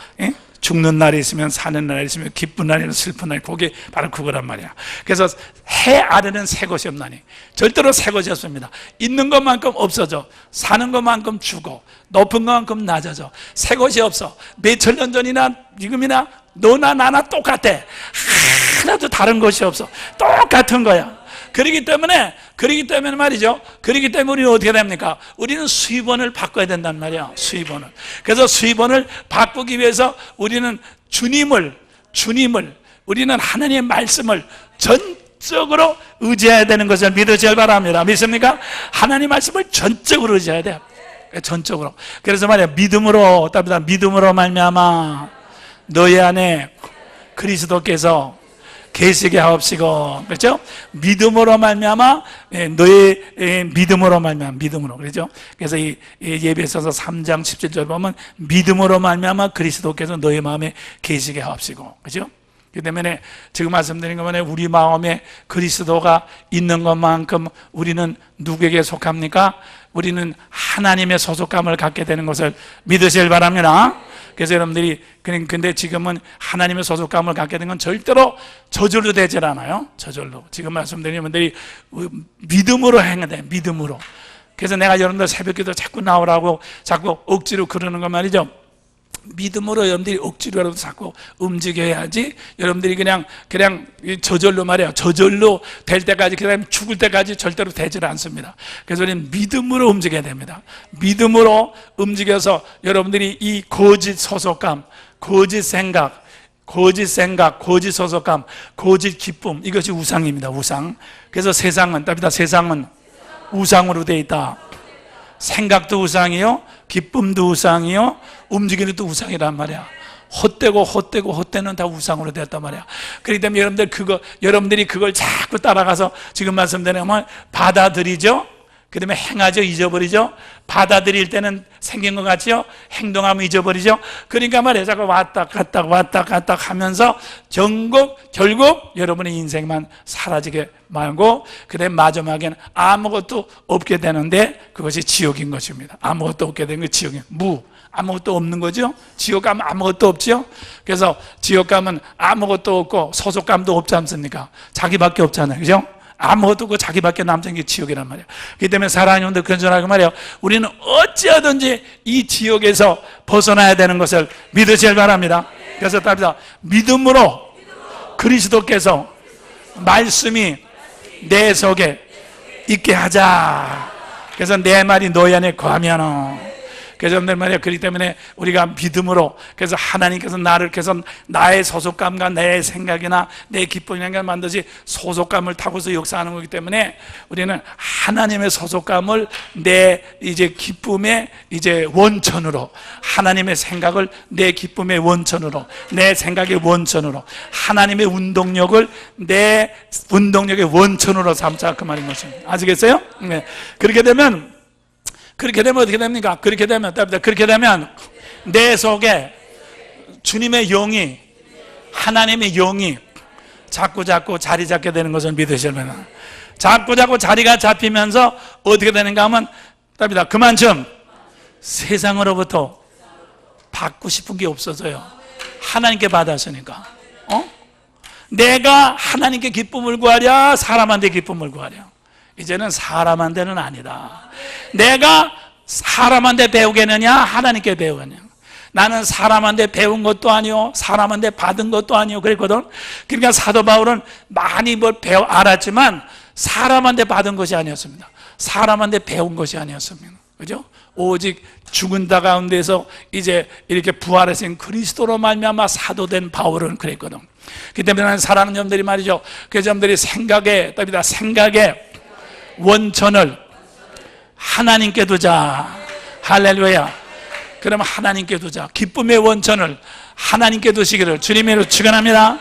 죽는 날이 있으면 사는 날이 있으면 기쁜 날이나 슬픈 날, 그게 바로 그거란 말이야. 그래서 해 아래는 새 것이 없나니, 절대로 새 것이 없습니다. 있는 것만큼 없어져, 사는 것만큼 죽어, 높은 것만큼 낮아져. 새 것이 없어. 몇천 년 전이나 지금이나 너나 나나 똑같아. 하나도 다른 것이 없어. 똑같은 거야. 그렇기 때문에 말이죠. 그렇기 때문에 우리는 어떻게 됩니까? 우리는 수입원을 바꿔야 된단 말이야. 수입원을. 그래서 수입원을 바꾸기 위해서 우리는 주님을 우리는 하나님의 말씀을 전적으로 의지해야 되는 것을 믿으시길 바랍니다. 믿습니까? 하나님 말씀을 전적으로 의지해야 돼요. 전적으로. 그래서 말이야, 믿음으로 말미암아 너희 안에 그리스도께서 계시게 하옵시고, 그렇죠? 믿음으로 말미암아 너의 믿음으로 말미암아, 믿음으로, 그렇죠? 그래서 이 예배서서 3장 17절 보면 믿음으로 말미암아 그리스도께서 너의 마음에 계시게 하옵시고, 그렇죠? 그 때문에 지금 말씀드린 것만에 우리 마음에 그리스도가 있는 것만큼 우리는 누구에게 속합니까? 우리는 하나님의 소속감을 갖게 되는 것을 믿으시길 바랍니다. 그래서 여러분들이 근데 지금은 하나님의 소속감을 갖게 된 건 절대로 저절로 되질 않아요. 저절로. 지금 말씀드린 여러분들이 믿음으로 행해야 돼요. 믿음으로. 그래서 내가 여러분들 새벽기도 자꾸 나오라고 자꾸 억지로 그러는 거 말이죠. 믿음으로 여러분들이 억지로라도 자꾸 움직여야지. 여러분들이 그냥 저절로 말이에요. 저절로 될 때까지, 그다음에 죽을 때까지 절대로 되질 않습니다. 그래서 우리는 믿음으로 움직여야 됩니다. 믿음으로 움직여서 여러분들이 이 거짓 소속감, 거짓 생각, 거짓 소속감, 거짓 기쁨, 이것이 우상입니다. 우상. 그래서 세상은 우상으로 되어 있다. 생각도 우상이요, 기쁨도 우상이요, 움직이는 것도 우상이란 말이야. 헛되는 다 우상으로 되었단 말이야. 그렇기 때문에 여러분들이 그걸 자꾸 따라가서 지금 말씀드리면 받아들이죠. 그 다음에 행하죠. 잊어버리죠. 받아들일 때는 생긴 것 같죠. 행동하면 잊어버리죠. 그러니까 말이야, 자꾸 왔다 갔다 하면서 결국 여러분의 인생만 사라지게 말고, 그 다음에 마지막에는 아무것도 없게 되는데 그것이 지옥인 것입니다. 아무것도 없게 되는 게 지옥이에요. 아무것도 없는 거죠. 지옥 가면 아무것도 없죠. 그래서 지옥 가면 아무것도 없고 소속감도 없지 않습니까? 자기밖에 없잖아요. 그죠? 아무것도 없고 자기밖에 남는 게 지옥이란 말이에요. 그렇기 때문에 사랑하는 분들 건전하게 말이에요. 우리는 어찌하든지 이 지옥에서 벗어나야 되는 것을 믿으시길 바랍니다. 그래서 답니다. 믿음으로 그리스도께서 말씀이 내 속에 있게 하자. 그래서 내 말이 너희 안에 거하면, 그래서 여러분들 말이에요. 그렇기 때문에 우리가 믿음으로, 그래서 하나님께서 나를, 그래서 나의 소속감과 내 생각이나 내 기쁨이나 만드시 소속감을 타고서 역사하는 거기 때문에 우리는 하나님의 소속감을 내 이제 기쁨의 이제 원천으로, 하나님의 생각을 내 기쁨의 원천으로, 내 생각의 원천으로, 하나님의 운동력을 내 운동력의 원천으로 삼자, 그 말인 것입니다. 아시겠어요? 네. 그렇게 되면 어떻게 됩니까? 그렇게 되면 내 속에 주님의 영이, 하나님의 영이 자꾸 자리 잡게 되는 것을 믿으시면, 자꾸 자리가 잡히면서 어떻게 되는가 하면 답니다. 그만큼 세상으로부터 받고 싶은 게 없어져요. 하나님께 받았으니까. 내가 하나님께 기쁨을 구하랴, 사람한테 기쁨을 구하랴. 이제는 사람한테는 아니다. 내가 사람한테 배우겠느냐, 하나님께 배우겠느냐. 나는 사람한테 배운 것도 아니요, 사람한테 받은 것도 아니요 그랬거든. 그러니까 사도 바울은 많이 뭘 알았지만 사람한테 받은 것이 아니었습니다. 사람한테 배운 것이 아니었습니다. 그죠? 오직 죽은 자 가운데서 이제 이렇게 부활하신 그리스도로 말미암아 사도된 바울은 그랬거든. 그 때문에 나는 사랑하는 여러분들이 말이죠, 그 여러분들이 생각의 원천을 하나님께 두자. 할렐루야. 그러면 하나님께 두자. 기쁨의 원천을 하나님께 두시기를 주님으로 축원합니다.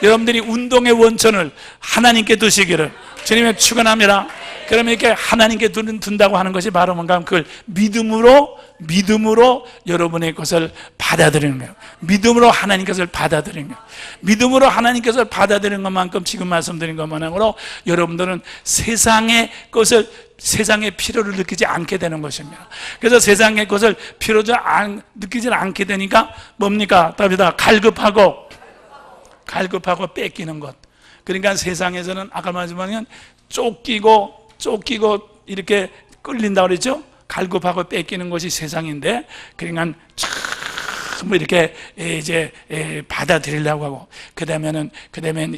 여러분들이 운동의 원천을 하나님께 두시기를 주님의 축원합니다. 그러면 이렇게 하나님께 둔다고 하는 것이 바로 뭔가 그걸 믿음으로 여러분의 것을 받아들이는 거예요. 믿음으로 하나님 것을 받아들이는 거예요. 믿음으로 하나님 것을 받아들이는 것만큼 지금 말씀드린 것만으로 여러분들은 세상의 필요를 느끼지 않게 되는 것입니다. 그래서 세상의 것을 느끼지 않게 되니까 뭡니까? 답이다. 갈급하고 뺏기는 것. 그러니까 세상에서는 아까 말씀하신 쫓기고 이렇게 끌린다고 그랬죠? 갈급하고 뺏기는 것이 세상인데, 그러니까 전부 이렇게 이제 받아들이려고 하고, 그 다음에는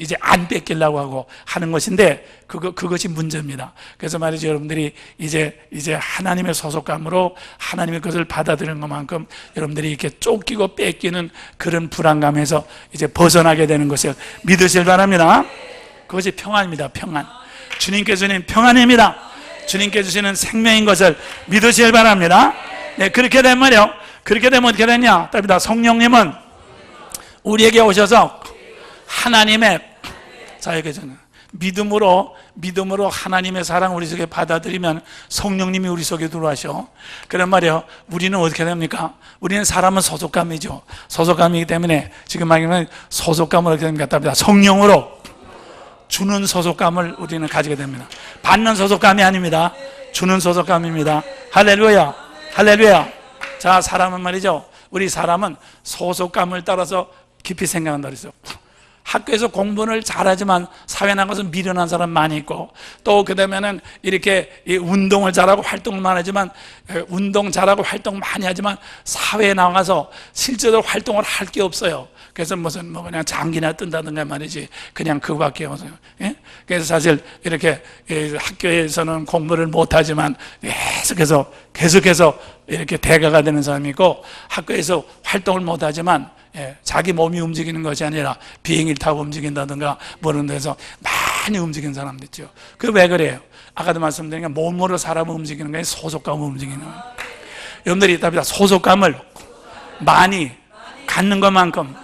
이제 안 뺏기려고 하고 하는 것인데, 그것이 문제입니다. 그래서 말이죠, 여러분들이 이제 하나님의 소속감으로 하나님의 것을 받아들이는 것만큼 여러분들이 이렇게 쫓기고 뺏기는 그런 불안감에서 이제 벗어나게 되는 것을 믿으실 바랍니다. 그것이 평안입니다. 평안. 주님께 주는 평안입니다. 주님께 주시는 생명인 것을 믿으실 바랍니다. 네, 그렇게 되면 말이요, 그렇게 되면 어떻게 되냐? 답니다. 성령님은 우리에게 오셔서 하나님의 자에게는 믿음으로 하나님의 사랑 우리 속에 받아들이면 성령님이 우리 속에 들어와셔. 그런 말이에요. 우리는 어떻게 됩니까? 우리는 사람은 소속감이죠. 소속감이기 때문에 지금 말하면 소속감을 어떻게 됩니까? 답니다. 성령으로 주는 소속감을 우리는 가지게 됩니다. 받는 소속감이 아닙니다. 주는 소속감입니다. 할렐루야. 할렐루야. 자, 사람은 말이죠, 우리 사람은 소속감을 따라서 깊이 생각한다 그랬어요. 학교에서 공부를 잘하지만 사회 나가서 미련한 사람 많이 있고, 또 그 다음에는 이렇게 운동을 잘하고 활동을 많이 하지만, 운동 잘하고 활동 많이 하지만 사회에 나가서 실제로 활동을 할 게 없어요. 그래서 그냥 장기나 뜬다든가 말이지, 그냥 그거밖에 없어요. 예? 그래서 사실 이렇게 학교에서는 공부를 못하지만 계속해서 이렇게 대가가 되는 사람이 있고, 학교에서 활동을 못하지만 자기 몸이 움직이는 것이 아니라 비행기를 타고 움직인다든가 그런 데서 많이 움직이는 사람도 있죠. 그 왜 그래요? 아까도 말씀드린 게 몸으로 사람을 움직이는 게 아니라 소속감을 움직이는 거예요. 여러분들이 답이다. 소속감을 많이 갖는 것만큼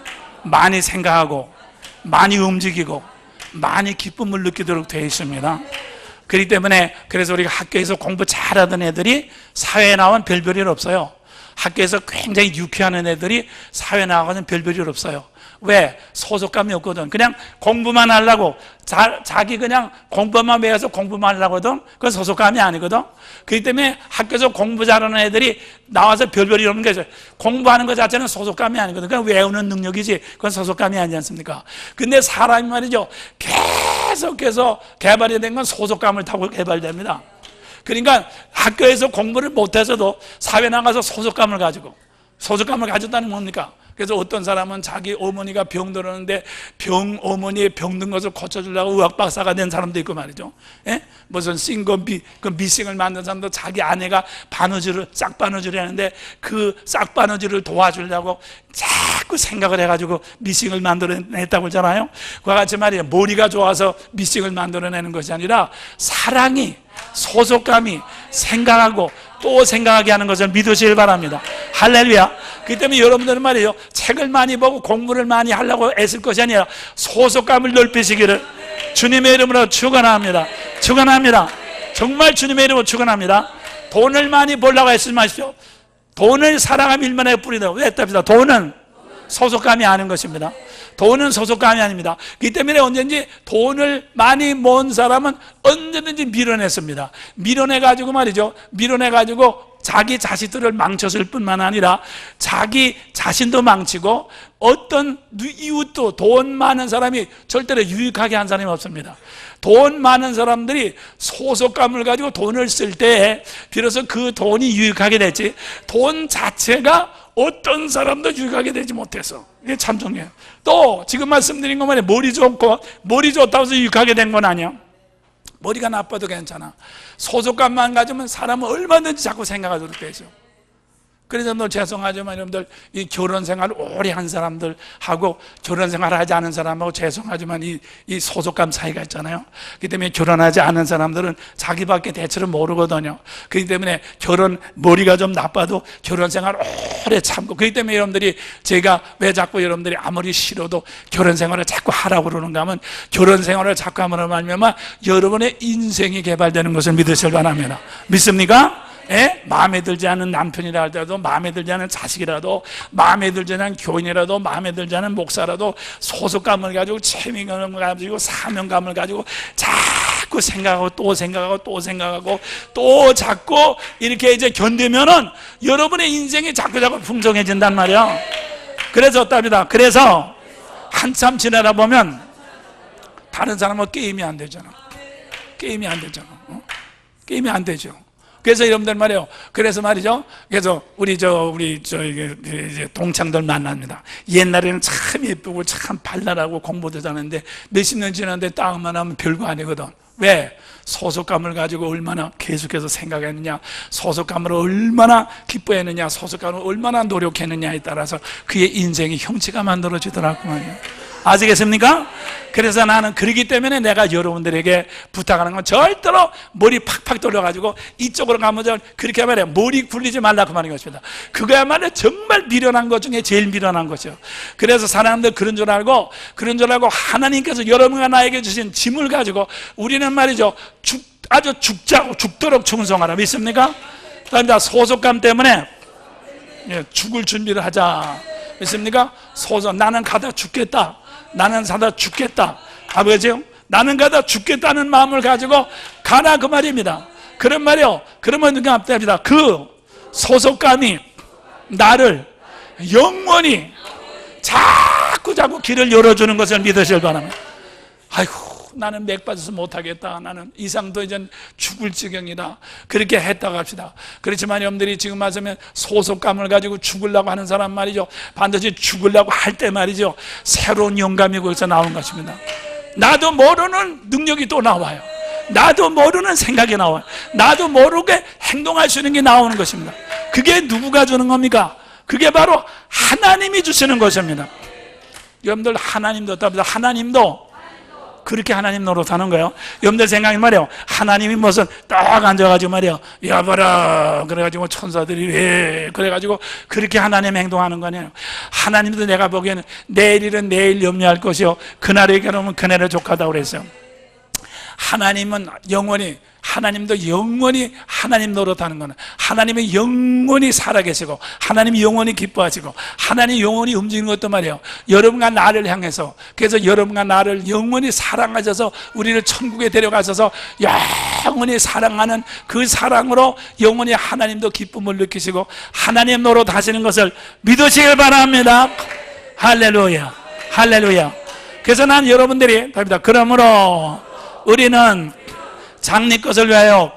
많이 생각하고 많이 움직이고 많이 기쁨을 느끼도록 되어 있습니다. 그렇기 때문에 그래서 우리가 학교에서 공부 잘하던 애들이 사회에 나오면 별별 일 없어요. 학교에서 굉장히 유쾌한 애들이 사회에 나가서는 별별 일 없어요. 왜? 소속감이 없거든. 그냥 공부만 하려고, 자기 그냥 공부만 배워서 공부만 하려고 하거든. 그건 소속감이 아니거든. 그렇기 때문에 학교에서 공부 잘하는 애들이 나와서 별별이 없는 게 있어요. 공부하는 것 자체는 소속감이 아니거든. 그냥 외우는 능력이지, 그건 소속감이 아니지 않습니까? 근데 사람이 말이죠, 계속해서 개발이 된 건 소속감을 타고 개발됩니다. 그러니까 학교에서 공부를 못해서도 사회 나가서 소속감을 가졌다는 게 뭡니까? 그래서 어떤 사람은 자기 어머니가 병들었는데 어머니의 병든 것을 고쳐주려고 의학 박사가 된 사람도 있고 말이죠. 예? 무슨 미싱을 만든 사람도 자기 아내가 싹바느질을 하는데 그 싹바느질을 도와주려고 자꾸 생각을 해가지고 미싱을 만들어냈다고 하잖아요. 그와 같이 말이에요. 머리가 좋아서 미싱을 만들어내는 것이 아니라 사랑이, 소속감이 생각하고 또 생각하게 하는 것을 믿으시길 바랍니다. 할렐루야. 그렇기 때문에 여러분들은 말이에요, 책을 많이 보고 공부를 많이 하려고 애쓸 것이 아니라 소속감을 넓히시기를 주님의 이름으로 축원합니다. 축원합니다. 정말 주님의 이름으로 축원합니다. 돈을 많이 벌려고 애쓰지 마십시오. 돈을 사랑하면 일만의 뿌리다. 왜 답니다. 돈은 소속감이 아닌 것입니다. 돈은 소속감이 아닙니다. 그렇기 때문에 언제든지 돈을 많이 모은 사람은 언제든지 밀어냈습니다. 밀어내가지고 말이죠. 밀어내가지고 자기 자식들을 망쳤을 뿐만 아니라 자기 자신도 망치고 어떤 이웃도 돈 많은 사람이 절대로 유익하게 한 사람이 없습니다. 돈 많은 사람들이 소속감을 가지고 돈을 쓸 때 비로소 그 돈이 유익하게 됐지, 돈 자체가 어떤 사람도 유익하게 되지 못해서. 이게 참 중요해요. 또 지금 말씀드린 것 말이에요. 머리 좋고 머리 좋다고 해서 유익하게 된 건 아니야. 머리가 나빠도 괜찮아. 소속감만 가지면 사람은 얼마든지 자꾸 생각하도록 되죠. 그래서 너 죄송하지만 여러분들, 이 결혼 생활을 오래 한 사람들하고 결혼 생활을 하지 않은 사람하고 죄송하지만 이 소속감 차이가 있잖아요. 그렇기 때문에 결혼하지 않은 사람들은 자기밖에 대체로 모르거든요. 그렇기 때문에 머리가 좀 나빠도 결혼 생활 오래 참고, 그렇기 때문에 여러분들이, 제가 왜 자꾸 여러분들이 아무리 싫어도 결혼 생활을 자꾸 하라고 그러는가 하면, 결혼 생활을 자꾸 하면 여러분의 인생이 개발되는 것을 믿으시길 바랍니다. 믿습니까? 예? 마음에 들지 않은 남편이라 할때라도, 마음에 들지 않은 자식이라도, 마음에 들지 않은 교인이라도, 마음에 들지 않은 목사라도 소속감을 가지고, 책임감을 가지고, 사명감을 가지고 자꾸 생각하고 또 생각하고 또 생각하고 또 자꾸 이렇게 이제 견디면은 여러분의 인생이 자꾸 풍성해진단 말이야. 그래서 어답니다. 그래서 한참 지나다 보면 다른 사람은 게임이 안 되잖아. 게임이 안 되잖아. 게임이 안 되죠. 그래서 여러분들 말이에요. 그래서 말이죠. 그래서 우리 이제 동창들 만납니다. 옛날에는 참 예쁘고 참 발랄하고 공부도 잘하는데 몇십 년 지났는데 다음만 하면 별거 아니거든. 왜? 소속감을 가지고 얼마나 계속해서 생각했느냐, 소속감을 얼마나 기뻐했느냐, 소속감을 얼마나 노력했느냐에 따라서 그의 인생이 형체가 만들어지더라고요. 아시겠습니까? 그래서 나는 그러기 때문에 내가 여러분들에게 부탁하는 건 절대로 머리 팍팍 돌려가지고 이쪽으로 가면 그렇게 하면 머리 굴리지 말라고 말하는 것입니다. 그거야말로 정말 미련한 것 중에 제일 미련한 거죠. 그래서 사람들 그런 줄 알고 하나님께서 여러분과 나에게 주신 짐을 가지고 우리는 말이죠, 아주 죽도록 충성하라. 믿습니까? 그러니까 소속감 때문에 죽을 준비를 하자. 믿습니까? 나는 가다 죽겠다. 나는 사다 죽겠다. 아버지요? 나는 가다 죽겠다는 마음을 가지고 가라, 그 말입니다. 그런 말이요. 그러면 누가 앞답니다. 그 소속감이 나를 영원히 자꾸 길을 열어주는 것을 믿으실 바랍니다. 아이고, 나는 맥 빠져서 못하겠다. 나는 이상도 이제 죽을 지경이다. 그렇게 했다고 합시다. 그렇지만 여러분들이 지금 말하면 소속감을 가지고 죽으려고 하는 사람 말이죠, 반드시 죽으려고 할 때 말이죠, 새로운 영감이 거기서 나오는 것입니다. 나도 모르는 능력이 또 나와요. 나도 모르는 생각이 나와요. 나도 모르게 행동할 수 있는 게 나오는 것입니다. 그게 누구가 주는 겁니까? 그게 바로 하나님이 주시는 것입니다. 여러분들, 하나님도 답니다. 하나님도 그렇게 하나님 노릇하는 거예요. 여러분들 생각이 말이에요. 하나님이 무슨 딱 앉아가지고 말이에요, 여봐라 그래가지고 천사들이 왜 그래가지고 그렇게 하나님 행동하는 거 아니에요. 하나님도 내가 보기에는 내일 일은 내일 염려할 것이요, 그날의 괴로움은 그날에 족하다고 그랬어요. 하나님도 영원히 하나님 노릇하는 거는, 하나님이 영원히 살아계시고 하나님이 영원히 기뻐하시고 하나님이 영원히 움직이는 것도 말이에요, 여러분과 나를 향해서. 그래서 여러분과 나를 영원히 사랑하셔서 우리를 천국에 데려가셔서 영원히 사랑하는 그 사랑으로 영원히 하나님도 기쁨을 느끼시고 하나님 노릇하시는 것을 믿으시길 바랍니다. 할렐루야, 할렐루야. 그래서 난 여러분들이 답니다. 그러므로 우리는 장래 것을 위하여,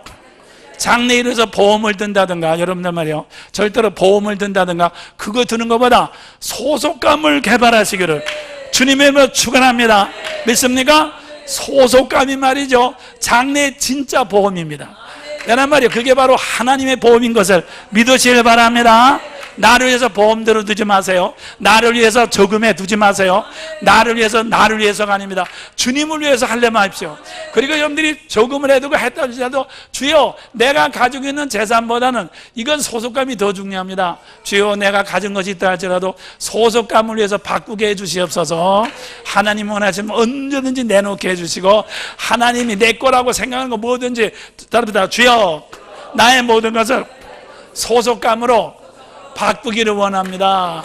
장래에 이르서 보험을 든다든가, 여러분들 말이요, 절대로 보험을 든다든가 그거 드는 것보다 소속감을 개발하시기를 주님의 이름으로 축원합니다. 믿습니까? 소속감이 말이죠, 장래의 진짜 보험입니다. 내란 말이에요. 그게 바로 하나님의 보험인 것을 믿으시길 바랍니다. 나를 위해서 보험대로 두지 마세요. 나를 위해서 저금해 두지 마세요. 나를 위해서가 아닙니다. 주님을 위해서 하려면 하십시오. 그리고 여러분들이 저금을 해두고 했다 할지라도, 주여 내가 가지고 있는 재산보다는 이건 소속감이 더 중요합니다. 주여 내가 가진 것이 있다 할지라도 소속감을 위해서 바꾸게 해주시옵소서. 하나님 원하시면 언제든지 내놓게 해주시고, 하나님이 내 거라고 생각하는 거 뭐든지 다릅니다. 주여 나의 모든 것을 소속감으로 바꾸기를 원합니다.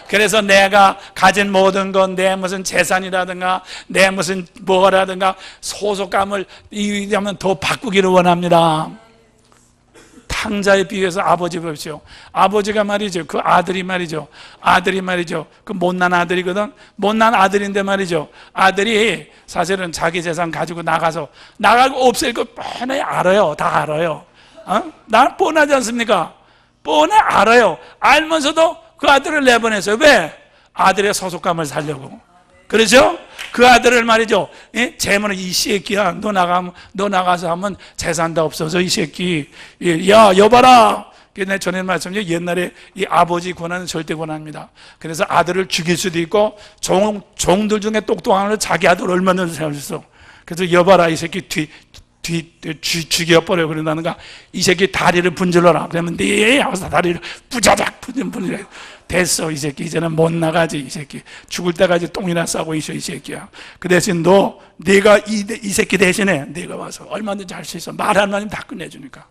그래서 내가 가진 모든 건 내 무슨 재산이라든가 내 무슨 뭐라든가 소속감을 이하면 더 바꾸기를 원합니다. 탕자에 비해서 아버지 보십시오. 아버지가 말이죠. 그 아들이 말이죠. 그 못난 아들이거든. 못난 아들인데 말이죠. 아들이 사실은 자기 재산 가지고 나가고 없앨 거 뻔히 알아요. 다 알아요. 난 뻔하지 않습니까? 뻔히 알아요. 알면서도 그 아들을 내보냈어요. 왜? 아들의 소속감을 살려고. 그렇죠? 그 아들을 말이죠. 재물은 이 새끼야. 너 나가서 하면 재산 다 없어져. 이 새끼. 야, 여봐라. 내가 전에 말씀드린 옛날에 이 아버지 권한은 절대 권한입니다. 그래서 아들을 죽일 수도 있고 종들 중에 똑똑한 걸 자기 아들 얼마나 살 수 있어. 그래서 여봐라. 이 새끼 죽여버려. 그런다는가. 이 새끼 다리를 분질러라. 그러면 네 하고서 다리를 부자작 분질러. 됐어. 이 새끼 이제는 못 나가지. 이 새끼 죽을 때까지 똥이나 싸고 있어. 이 새끼야. 그 대신 네가 이 새끼 대신에 네가 와서 얼마든지 할 수 있어. 말 한마디면 다 끝내주니까.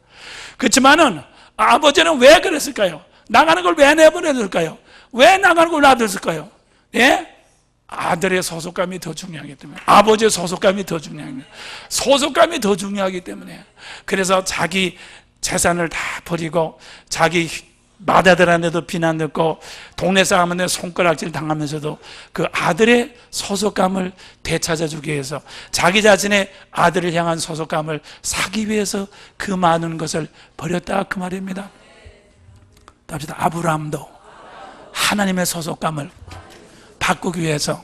그렇지만은 아버지는 왜 그랬을까요? 나가는 걸 왜 내보내줄까요? 왜 나가는 걸 놔뒀을까요? 예? 아들의 소속감이 더 중요하기 때문에, 아버지의 소속감이 더 중요합니다. 소속감이 더 중요하기 때문에. 그래서 자기 재산을 다 버리고 자기 맏아들한테도 비난 듣고 동네 사람한테 손가락질 당하면서도 그 아들의 소속감을 되찾아주기 위해서, 자기 자신의 아들을 향한 소속감을 사기 위해서 그 많은 것을 버렸다, 그 말입니다. 답시다. 아브라함도 하나님의 소속감을 바꾸기 위해서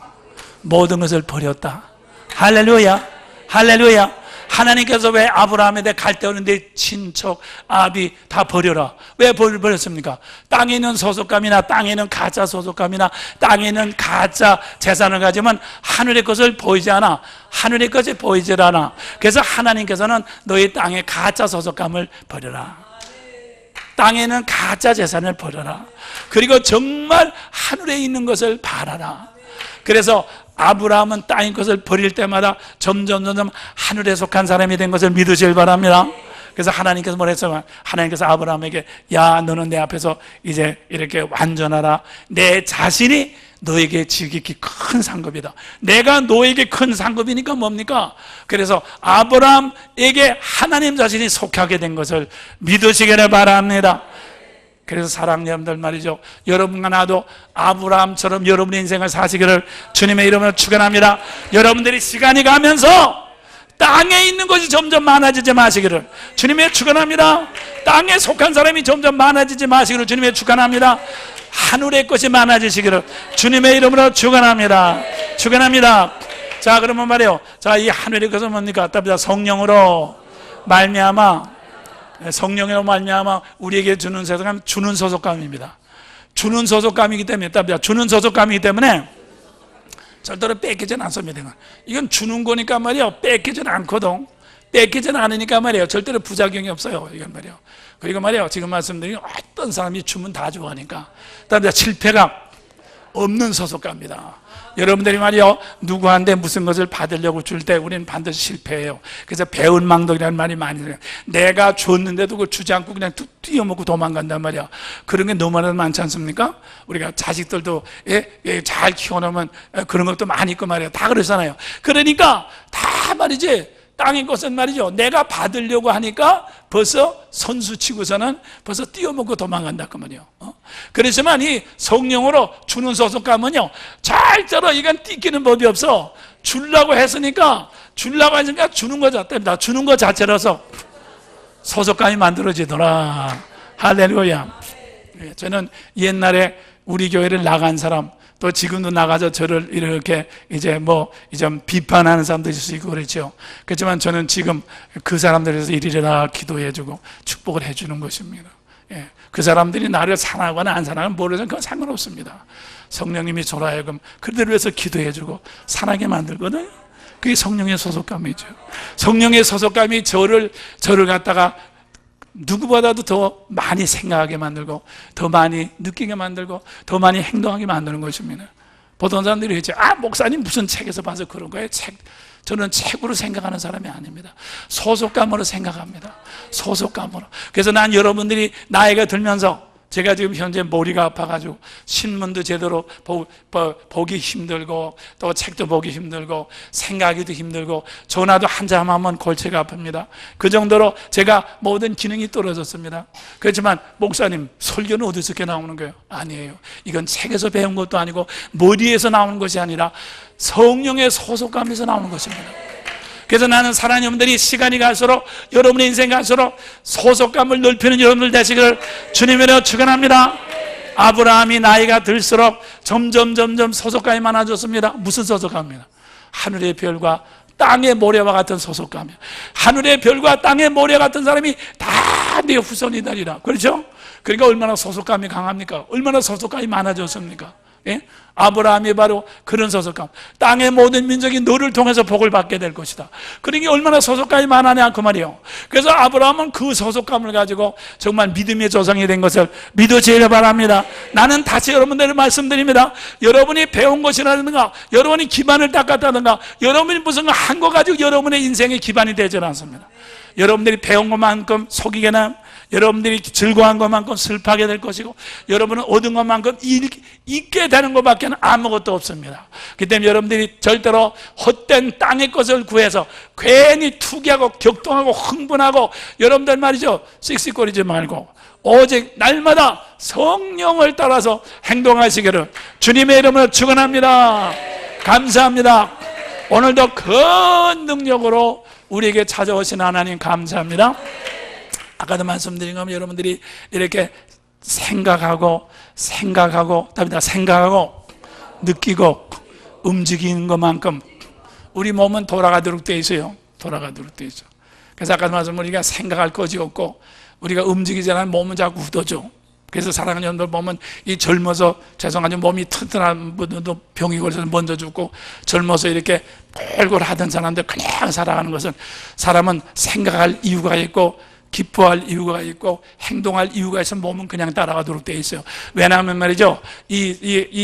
모든 것을 버렸다. 할렐루야, 할렐루야. 하나님께서 왜 아브라함에 대해 갈 때 오는데 친척, 아비 다 버려라. 왜 버렸습니까? 땅에 있는 소속감이나 땅에 있는 가짜 소속감이나 땅에 있는 가짜 재산을 가지면 하늘의 것을 보이지 않아. 하늘의 것이 보이질 않아. 그래서 하나님께서는 너희 땅의 가짜 소속감을 버려라. 땅에 있는 가짜 재산을 버려라. 그리고 정말 하늘에 있는 것을 바라라. 그래서 아브라함은 땅의 것을 버릴 때마다 점점 하늘에 속한 사람이 된 것을 믿으시길 바랍니다. 그래서 하나님께서 뭐랬어요? 하나님께서 아브라함에게, 야, 너는 내 앞에서 이제 이렇게 완전하라. 내 자신이 너에게 지극히 큰 상급이다. 내가 너에게 큰 상급이니까 뭡니까? 그래서 아브라함에게 하나님 자신이 속하게 된 것을 믿으시기를 바랍니다. 그래서 사랑하는 여러분들 말이죠, 여러분과 나도 아브라함처럼 여러분의 인생을 사시기를 주님의 이름으로 축원합니다. 여러분들이 시간이 가면서 땅에 있는 것이 점점 많아지지 마시기를 주님의 축원합니다. 땅에 속한 사람이 점점 많아지지 마시기를 주님의 축원합니다. 하늘의 것이 많아지시기를 주님의 이름으로 축원합니다. 축원합니다. 자, 그러면 말이에요, 자, 이 하늘의 것은 뭡니까? 답니다. 성령으로 말미암아, 성령으로 말미암아 우리에게 주는 소속감, 주는 소속감입니다. 주는 소속감이기 때문에, 답니다. 주는 소속감이기 때문에 절대로 뺏기지는 않습니다. 이건 주는 거니까 말이에요, 뺏기지는 않거든. 뺏기지는 않으니까 말이에요, 절대로 부작용이 없어요. 이건 말이에요. 그리고 말이에요, 지금 말씀드린 어떤 사람이 주면 다 좋아하니까, 답니다. 실패가 없는 소속감입니다. 여러분들이 말이요, 누구한테 무슨 것을 받으려고 줄 때 우리는 반드시 실패해요. 그래서 배은망덕이라는 말이 많이 들어요. 내가 줬는데도 그걸 주지 않고 그냥 뛰어먹고 도망간단 말이야. 그런 게 너무나 많지 않습니까? 우리가 자식들도 잘 키워놓으면 그런 것도 많이 있고 말이에요. 다 그러잖아요. 그러니까 다 말이지, 땅의 것은 말이죠, 내가 받으려고 하니까 벌써 선수 치고서는 벌써 뛰어먹고 도망간다 그 말이에요. 그렇지만 이 성령으로 주는 소속감은요, 절대로 이건 띠끼는 법이 없어. 주려고 했으니까 주는 거 자체입니다. 주는 거 자체라서 소속감이 만들어지더라. 할렐루야. 저는 옛날에 우리 교회를 나간 사람, 또 지금도 나가서 저를 이렇게 이제 좀 비판하는 사람도 있을 수 있고 그렇죠. 그렇지만 저는 지금 그 사람들에서 이리라 기도해주고 축복을 해주는 것입니다. 예. 그 사람들이 나를 사랑하거나 안 사랑하면 모르지만 그건 상관없습니다. 성령님이 저로 하여금 그들을 위해서 기도해주고 사랑하게 만들거든요. 그게 성령의 소속감이죠. 성령의 소속감이 저를 갖다가 누구보다도 더 많이 생각하게 만들고 더 많이 느끼게 만들고 더 많이 행동하게 만드는 것입니다. 보통 사람들이 했죠. 목사님 무슨 책에서 봐서 그런 거예요? 저는 책으로 생각하는 사람이 아닙니다. 소속감으로 생각합니다. 소속감으로. 그래서 난 여러분들이 나이가 들면서 제가 지금 현재 머리가 아파가지고 신문도 제대로 보기 힘들고 또 책도 보기 힘들고 생각하기도 힘들고 전화도 한참 하면 골체가 아픕니다. 그 정도로 제가 모든 기능이 떨어졌습니다. 그렇지만 목사님, 설교는 어디서 이렇게 나오는 거예요? 아니에요. 이건 책에서 배운 것도 아니고 머리에서 나오는 것이 아니라 성령의 소속감에서 나오는 것입니다. 그래서 나는 사랑하는 여러분들이 시간이 갈수록, 여러분의 인생 갈수록 소속감을 넓히는 여러분들 되시기를 주님으로 축원합니다. 아브라함이 나이가 들수록 점점 소속감이 많아졌습니다. 무슨 소속감입니다? 하늘의 별과 땅의 모래와 같은 소속감이에요. 하늘의 별과 땅의 모래 같은 사람이 다 내 후손이 되리라. 그렇죠? 그러니까 얼마나 소속감이 강합니까? 얼마나 소속감이 많아졌습니까? 예? 아브라함이 바로 그런 소속감. 땅의 모든 민족이 너를 통해서 복을 받게 될 것이다. 그러니까 얼마나 소속감이 많으냐 그 말이에요. 그래서 아브라함은 그 소속감을 가지고 정말 믿음의 조상이 된 것을 믿으시길 바랍니다. 나는 다시 여러분들에게 말씀드립니다. 여러분이 배운 것이라든가 여러분이 기반을 닦았다든가 여러분이 무슨 한 거 가지고 여러분의 인생의 기반이 되지 않습니다. 여러분들이 배운 것만큼 속이게나 여러분들이 즐거운 것만큼 슬퍼하게 될 것이고 여러분은 얻은 것만큼 잊게 되는 것밖에 아무것도 없습니다. 그렇기 때문에 여러분들이 절대로 헛된 땅의 것을 구해서 괜히 투기하고 격동하고 흥분하고 여러분들 말이죠, 씩씩거리지 말고 오직 날마다 성령을 따라서 행동하시기를 주님의 이름으로 축원합니다. 감사합니다. 오늘도 큰 능력으로 우리에게 찾아오신 하나님 감사합니다. 아까도 말씀드린 것처럼 여러분들이 이렇게 생각하고 느끼고 움직이는 것만큼 우리 몸은 돌아가도록 돼 있어요. 돌아가도록 돼 있어. 그래서 아까도 말씀드린 우리가 생각할 것이 없고 우리가 움직이잖아요. 몸은 자꾸 굳어져. 그래서 사랑하는 여러분들 보면 이 젊어서 죄송하지만 몸이 튼튼한 분들도 병이 걸려서 먼저 죽고 젊어서 이렇게 골골 하던 사람들 그냥 살아가는 것은 사람은 생각할 이유가 있고 기뻐할 이유가 있고 행동할 이유가 있으면 몸은 그냥 따라가도록 돼 있어요. 왜냐하면 말이죠,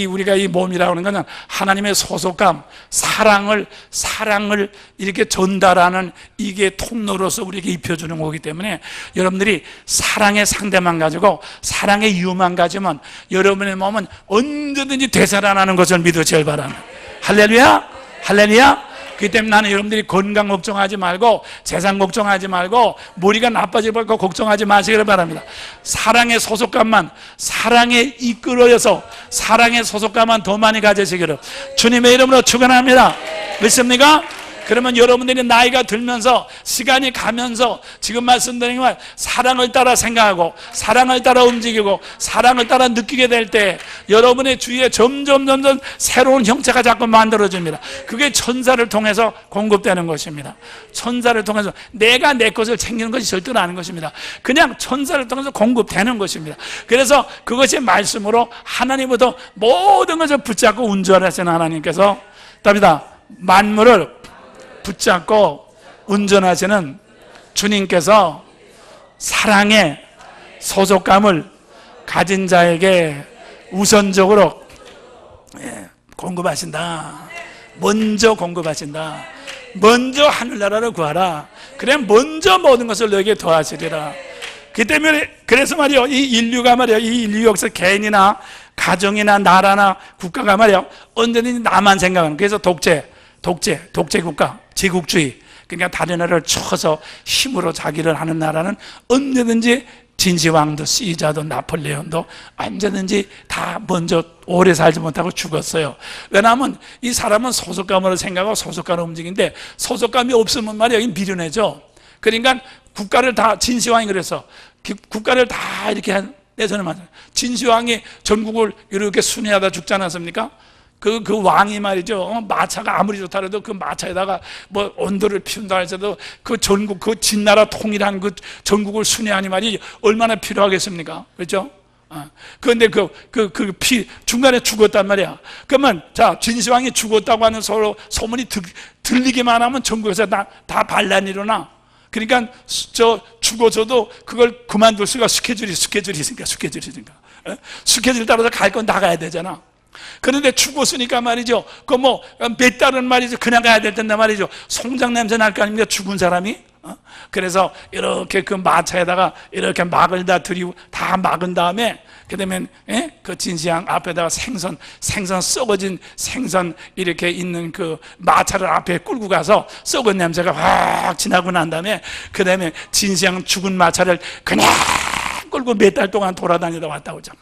우리가 이 몸이라고 하는 것은 하나님의 소속감, 사랑을 이렇게 전달하는 이게 통로로서 우리에게 입혀주는 거기 때문에 여러분들이 사랑의 상대만 가지고 사랑의 이유만 가지면 여러분의 몸은 언제든지 되살아나는 것을 믿으시길 바랍니다. 할렐루야, 할렐루야. 그렇기 때문에 나는 여러분들이 건강 걱정하지 말고 재산 걱정하지 말고 머리가 나빠질 거 걱정하지 마시기를 바랍니다. 사랑의 소속감만, 사랑에 이끌어져서 사랑의 소속감만 더 많이 가지시기를 주님의 이름으로 축원합니다. 믿습니까? 그러면 여러분들이 나이가 들면서 시간이 가면서 지금 말씀드린 말 사랑을 따라 생각하고 사랑을 따라 움직이고 사랑을 따라 느끼게 될 때 여러분의 주위에 점점 새로운 형체가 자꾸 만들어집니다. 그게 천사를 통해서 공급되는 것입니다. 천사를 통해서 내가 내 것을 챙기는 것이 절대로 아닌 것입니다. 그냥 천사를 통해서 공급되는 것입니다. 그래서 그것이 말씀으로 하나님부터 모든 것을 붙잡고 운전하시는 하나님께서 답니다. 만물을 붙잡고 운전하시는 주님께서 사랑의 소속감을 가진 자에게 우선적으로 공급하신다. 먼저 공급하신다. 먼저 하늘나라를 구하라. 그래 먼저 모든 것을 너에게 더하시리라. 그 때문에 그래서 말이요, 이 인류가 말이요, 이 인류 역사 개인이나 가정이나 나라나 국가가 말이요 언제든지 나만 생각하는, 그래서 독재 국가, 제국주의, 그러니까 다른 나라를 쳐서 힘으로 자기를 하는 나라는 언제든지 진시황도 시자도 나폴레온도 언제든지 다 먼저 오래 살지 못하고 죽었어요. 왜냐하면 이 사람은 소속감으로 생각하고 소속감으로 움직이는데 소속감이 없으면 말이야 미련해져. 그러니까 국가를 다, 진시황이 그래서 국가를 다 이렇게 내 손에 맞아요. 진시황이 전국을 이렇게 순회하다 죽지 않았습니까? 그 왕이 말이죠, 마차가 아무리 좋다 해도 그 마차에다가 뭐 온도를 피운다 해서도 그 전국, 그 진나라 통일한 그 전국을 순회하니 말이 얼마나 필요하겠습니까? 그렇죠? 그런데 중간에 죽었단 말이야. 그러면 자, 진시황이 죽었다고 하는 소문이 들리기만 하면 전국에서 다 반란이 일어나. 그러니까 죽어서도 그걸 그만둘 수가 스케줄이 있으니까 스케줄 따라서 갈 건 다 가야 되잖아. 그런데 죽었으니까 말이죠, 몇 달은 말이죠 그냥 가야 될 텐데 말이죠, 송장 냄새 날 거 아닙니까? 죽은 사람이 그래서 이렇게 그 마차에다가 이렇게 막을 다 들이고 다 막은 다음에 그다음에 그 진시황 앞에다가 생선 썩어진 생선 이렇게 있는 그 마차를 앞에 끌고 가서 썩은 냄새가 확 지나고 난 다음에 그다음에 진시황 죽은 마차를 그냥 끌고 몇 달 동안 돌아다니다 왔다 오잖아.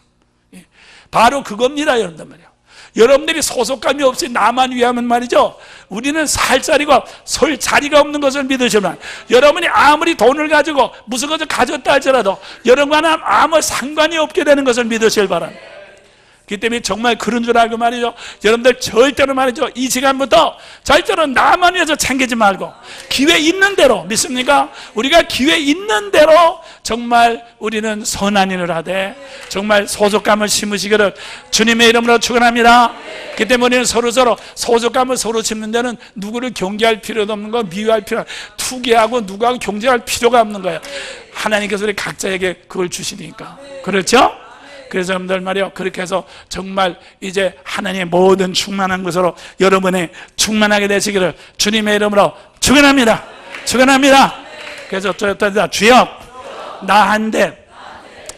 바로 그겁니다, 여러분들 말이야. 여러분들이 소속감이 없이 나만 위하면 말이죠, 우리는 살 자리가 설 자리가 없는 것을 믿으시면, 여러분이 아무리 돈을 가지고 무슨 것을 가졌다 할지라도 여러분과는 아무 상관이 없게 되는 것을 믿으실 바랍니다. 그렇기 때문에 정말 그런 줄 알고 말이죠, 여러분들 절대로 말이죠, 이 시간부터 절대로 나만 위해서 챙기지 말고 기회 있는 대로, 믿습니까? 우리가 기회 있는 대로 정말 우리는 선한 일을 하되 정말 소속감을 심으시기를 주님의 이름으로 축원합니다. 그렇기 때문에 우리는 서로서로 소속감을 서로 심는 데는 누구를 경계할 필요도 없는 거, 미워할 필요, 투기하고 누구하고 경쟁할 필요가 없는 거예요. 하나님께서 우리 각자에게 그걸 주시니까. 그렇죠? 그래서 여러분들 말이요, 그렇게 해서 정말 이제 하나님의 모든 충만한 것으로 여러분이 충만하게 되시기를 주님의 이름으로 축원합니다. 축원합니다. 그래서 저였다, 주여 나 한 대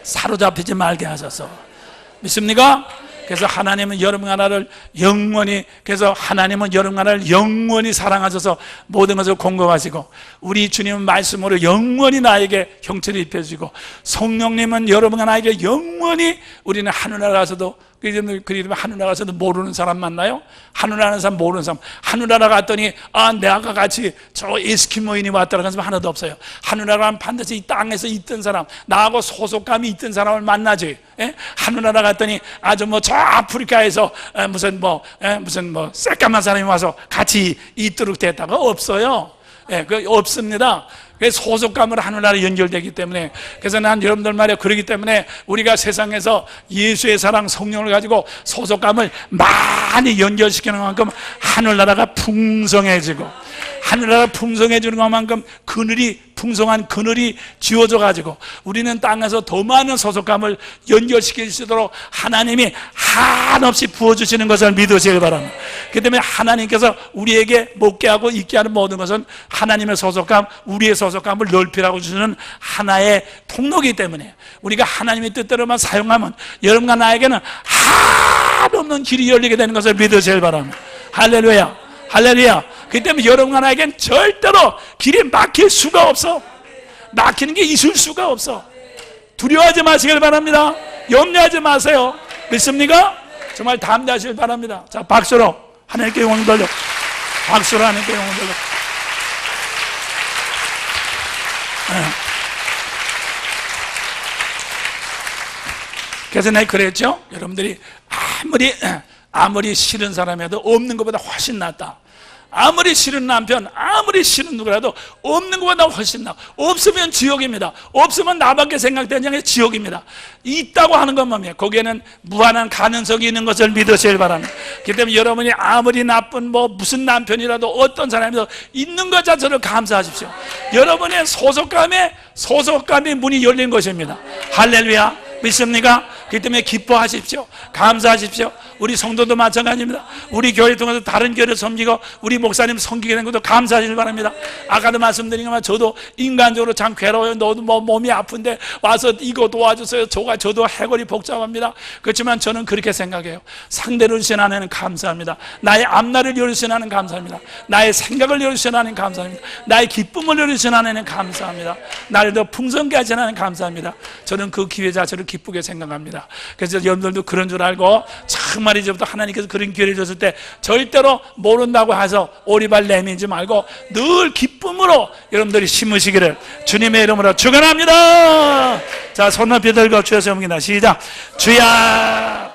사로잡히지 말게 하소서. 믿습니까? 그래서 하나님은 여러분 하나를 영원히, 그래서 하나님은 여러분 하나를 영원히 사랑하셔서 모든 것을 공급하시고, 우리 주님은 말씀으로 영원히 나에게 형체를 입혀주시고, 성령님은 여러분 하나에게 영원히, 우리는 하늘나라 가서도, 그러면 하늘나라 가서도 모르는 사람 만나요? 하늘나라 가는 사람 모르는 사람, 하늘나라 갔더니 내가 같이 저 에스키모인이 왔다는 사람 하나도 없어요. 하늘나라 가면 반드시 이 땅에서 있던 사람, 나하고 소속감이 있던 사람을 만나지. 하늘나라 갔더니 아주 저 아프리카에서 무슨 새까만 사람이 와서 같이 있도록 됐다가 없어요. 그 없습니다. 소속감으로 하늘나라에 연결되기 때문에, 그래서 난 여러분들 말이에요, 그러기 때문에 우리가 세상에서 예수의 사랑 성령을 가지고 소속감을 많이 연결시키는 만큼 하늘나라가 풍성해지고, 하늘나라 풍성해지는 것만큼 그늘이, 풍성한 그늘이 지어져 가지고 우리는 땅에서 더 많은 소속감을 연결시킬 수 있도록 하나님이 한없이 부어주시는 것을 믿으시기 바랍니다. 그렇기 때문에 하나님께서 우리에게 먹게 하고 있게 하는 모든 것은 하나님의 소속감, 우리의 소속감을 넓히라고 주시는 하나의 통로이기 때문에, 우리가 하나님의 뜻대로만 사용하면 여러분과 나에게는 한없는 길이 열리게 되는 것을 믿으시기 바랍니다. 할렐루야, 할렐루야. 그렇기 때문에 여러분과 나에겐 절대로 길이 막힐 수가 없어. 막히는 게 있을 수가 없어. 두려워하지 마시길 바랍니다. 염려하지 마세요. 믿습니까? 정말 담대하시길 바랍니다. 자, 박수로 하나님께 영광 돌려. 박수로 하나님께 영광 돌려. 그래서 내가 그랬죠, 여러분들이 아무리 싫은 사람이라도 없는 것보다 훨씬 낫다. 아무리 싫은 남편, 아무리 싫은 누구라도 없는 것보다 훨씬 나. 없으면 지옥입니다. 없으면 나밖에 생각되는 게 지옥입니다. 있다고 하는 것만이에요. 거기에는 무한한 가능성이 있는 것을 믿으시길 바랍니다. 그렇기 때문에 여러분이 아무리 나쁜 무슨 남편이라도 어떤 사람이라도 있는 것 자체를 감사하십시오. 여러분의 소속감의 문이 열린 것입니다. 할렐루야. 믿습니까? 그렇기 때문에 기뻐하십시오. 감사하십시오. 우리 성도도 마찬가지입니다. 우리 교회 통해서 다른 교회를 섬기고 우리 목사님 섬기게 된 것도 감사하시길 바랍니다. 아까도 말씀드린 것만, 저도 인간적으로 참 괴로워요. 너도 몸이 아픈데 와서 이거 도와주세요. 저도 해골이 복잡합니다. 그렇지만 저는 그렇게 생각해요. 상대를 주신 하나님 감사합니다. 나의 앞날을 열으신 하나님 감사합니다. 나의 생각을 열으신 하나님 감사합니다. 나의 기쁨을 열으신 하나님 감사합니다. 나를 더 풍성케 하신 하나님 감사합니다. 저는 그 기회 자체를 기쁘게 생각합니다. 그래서 여러분들도 그런 줄 알고, 정말 이제부터 하나님께서 그런 기회를 줬을 때 절대로 모른다고 해서 오리발 내밀지 말고 늘 기쁨으로 여러분들이 심으시기를 주님의 이름으로 축원합니다. 자, 손 높이 들고 주여 섬깁니다. 시작. 주야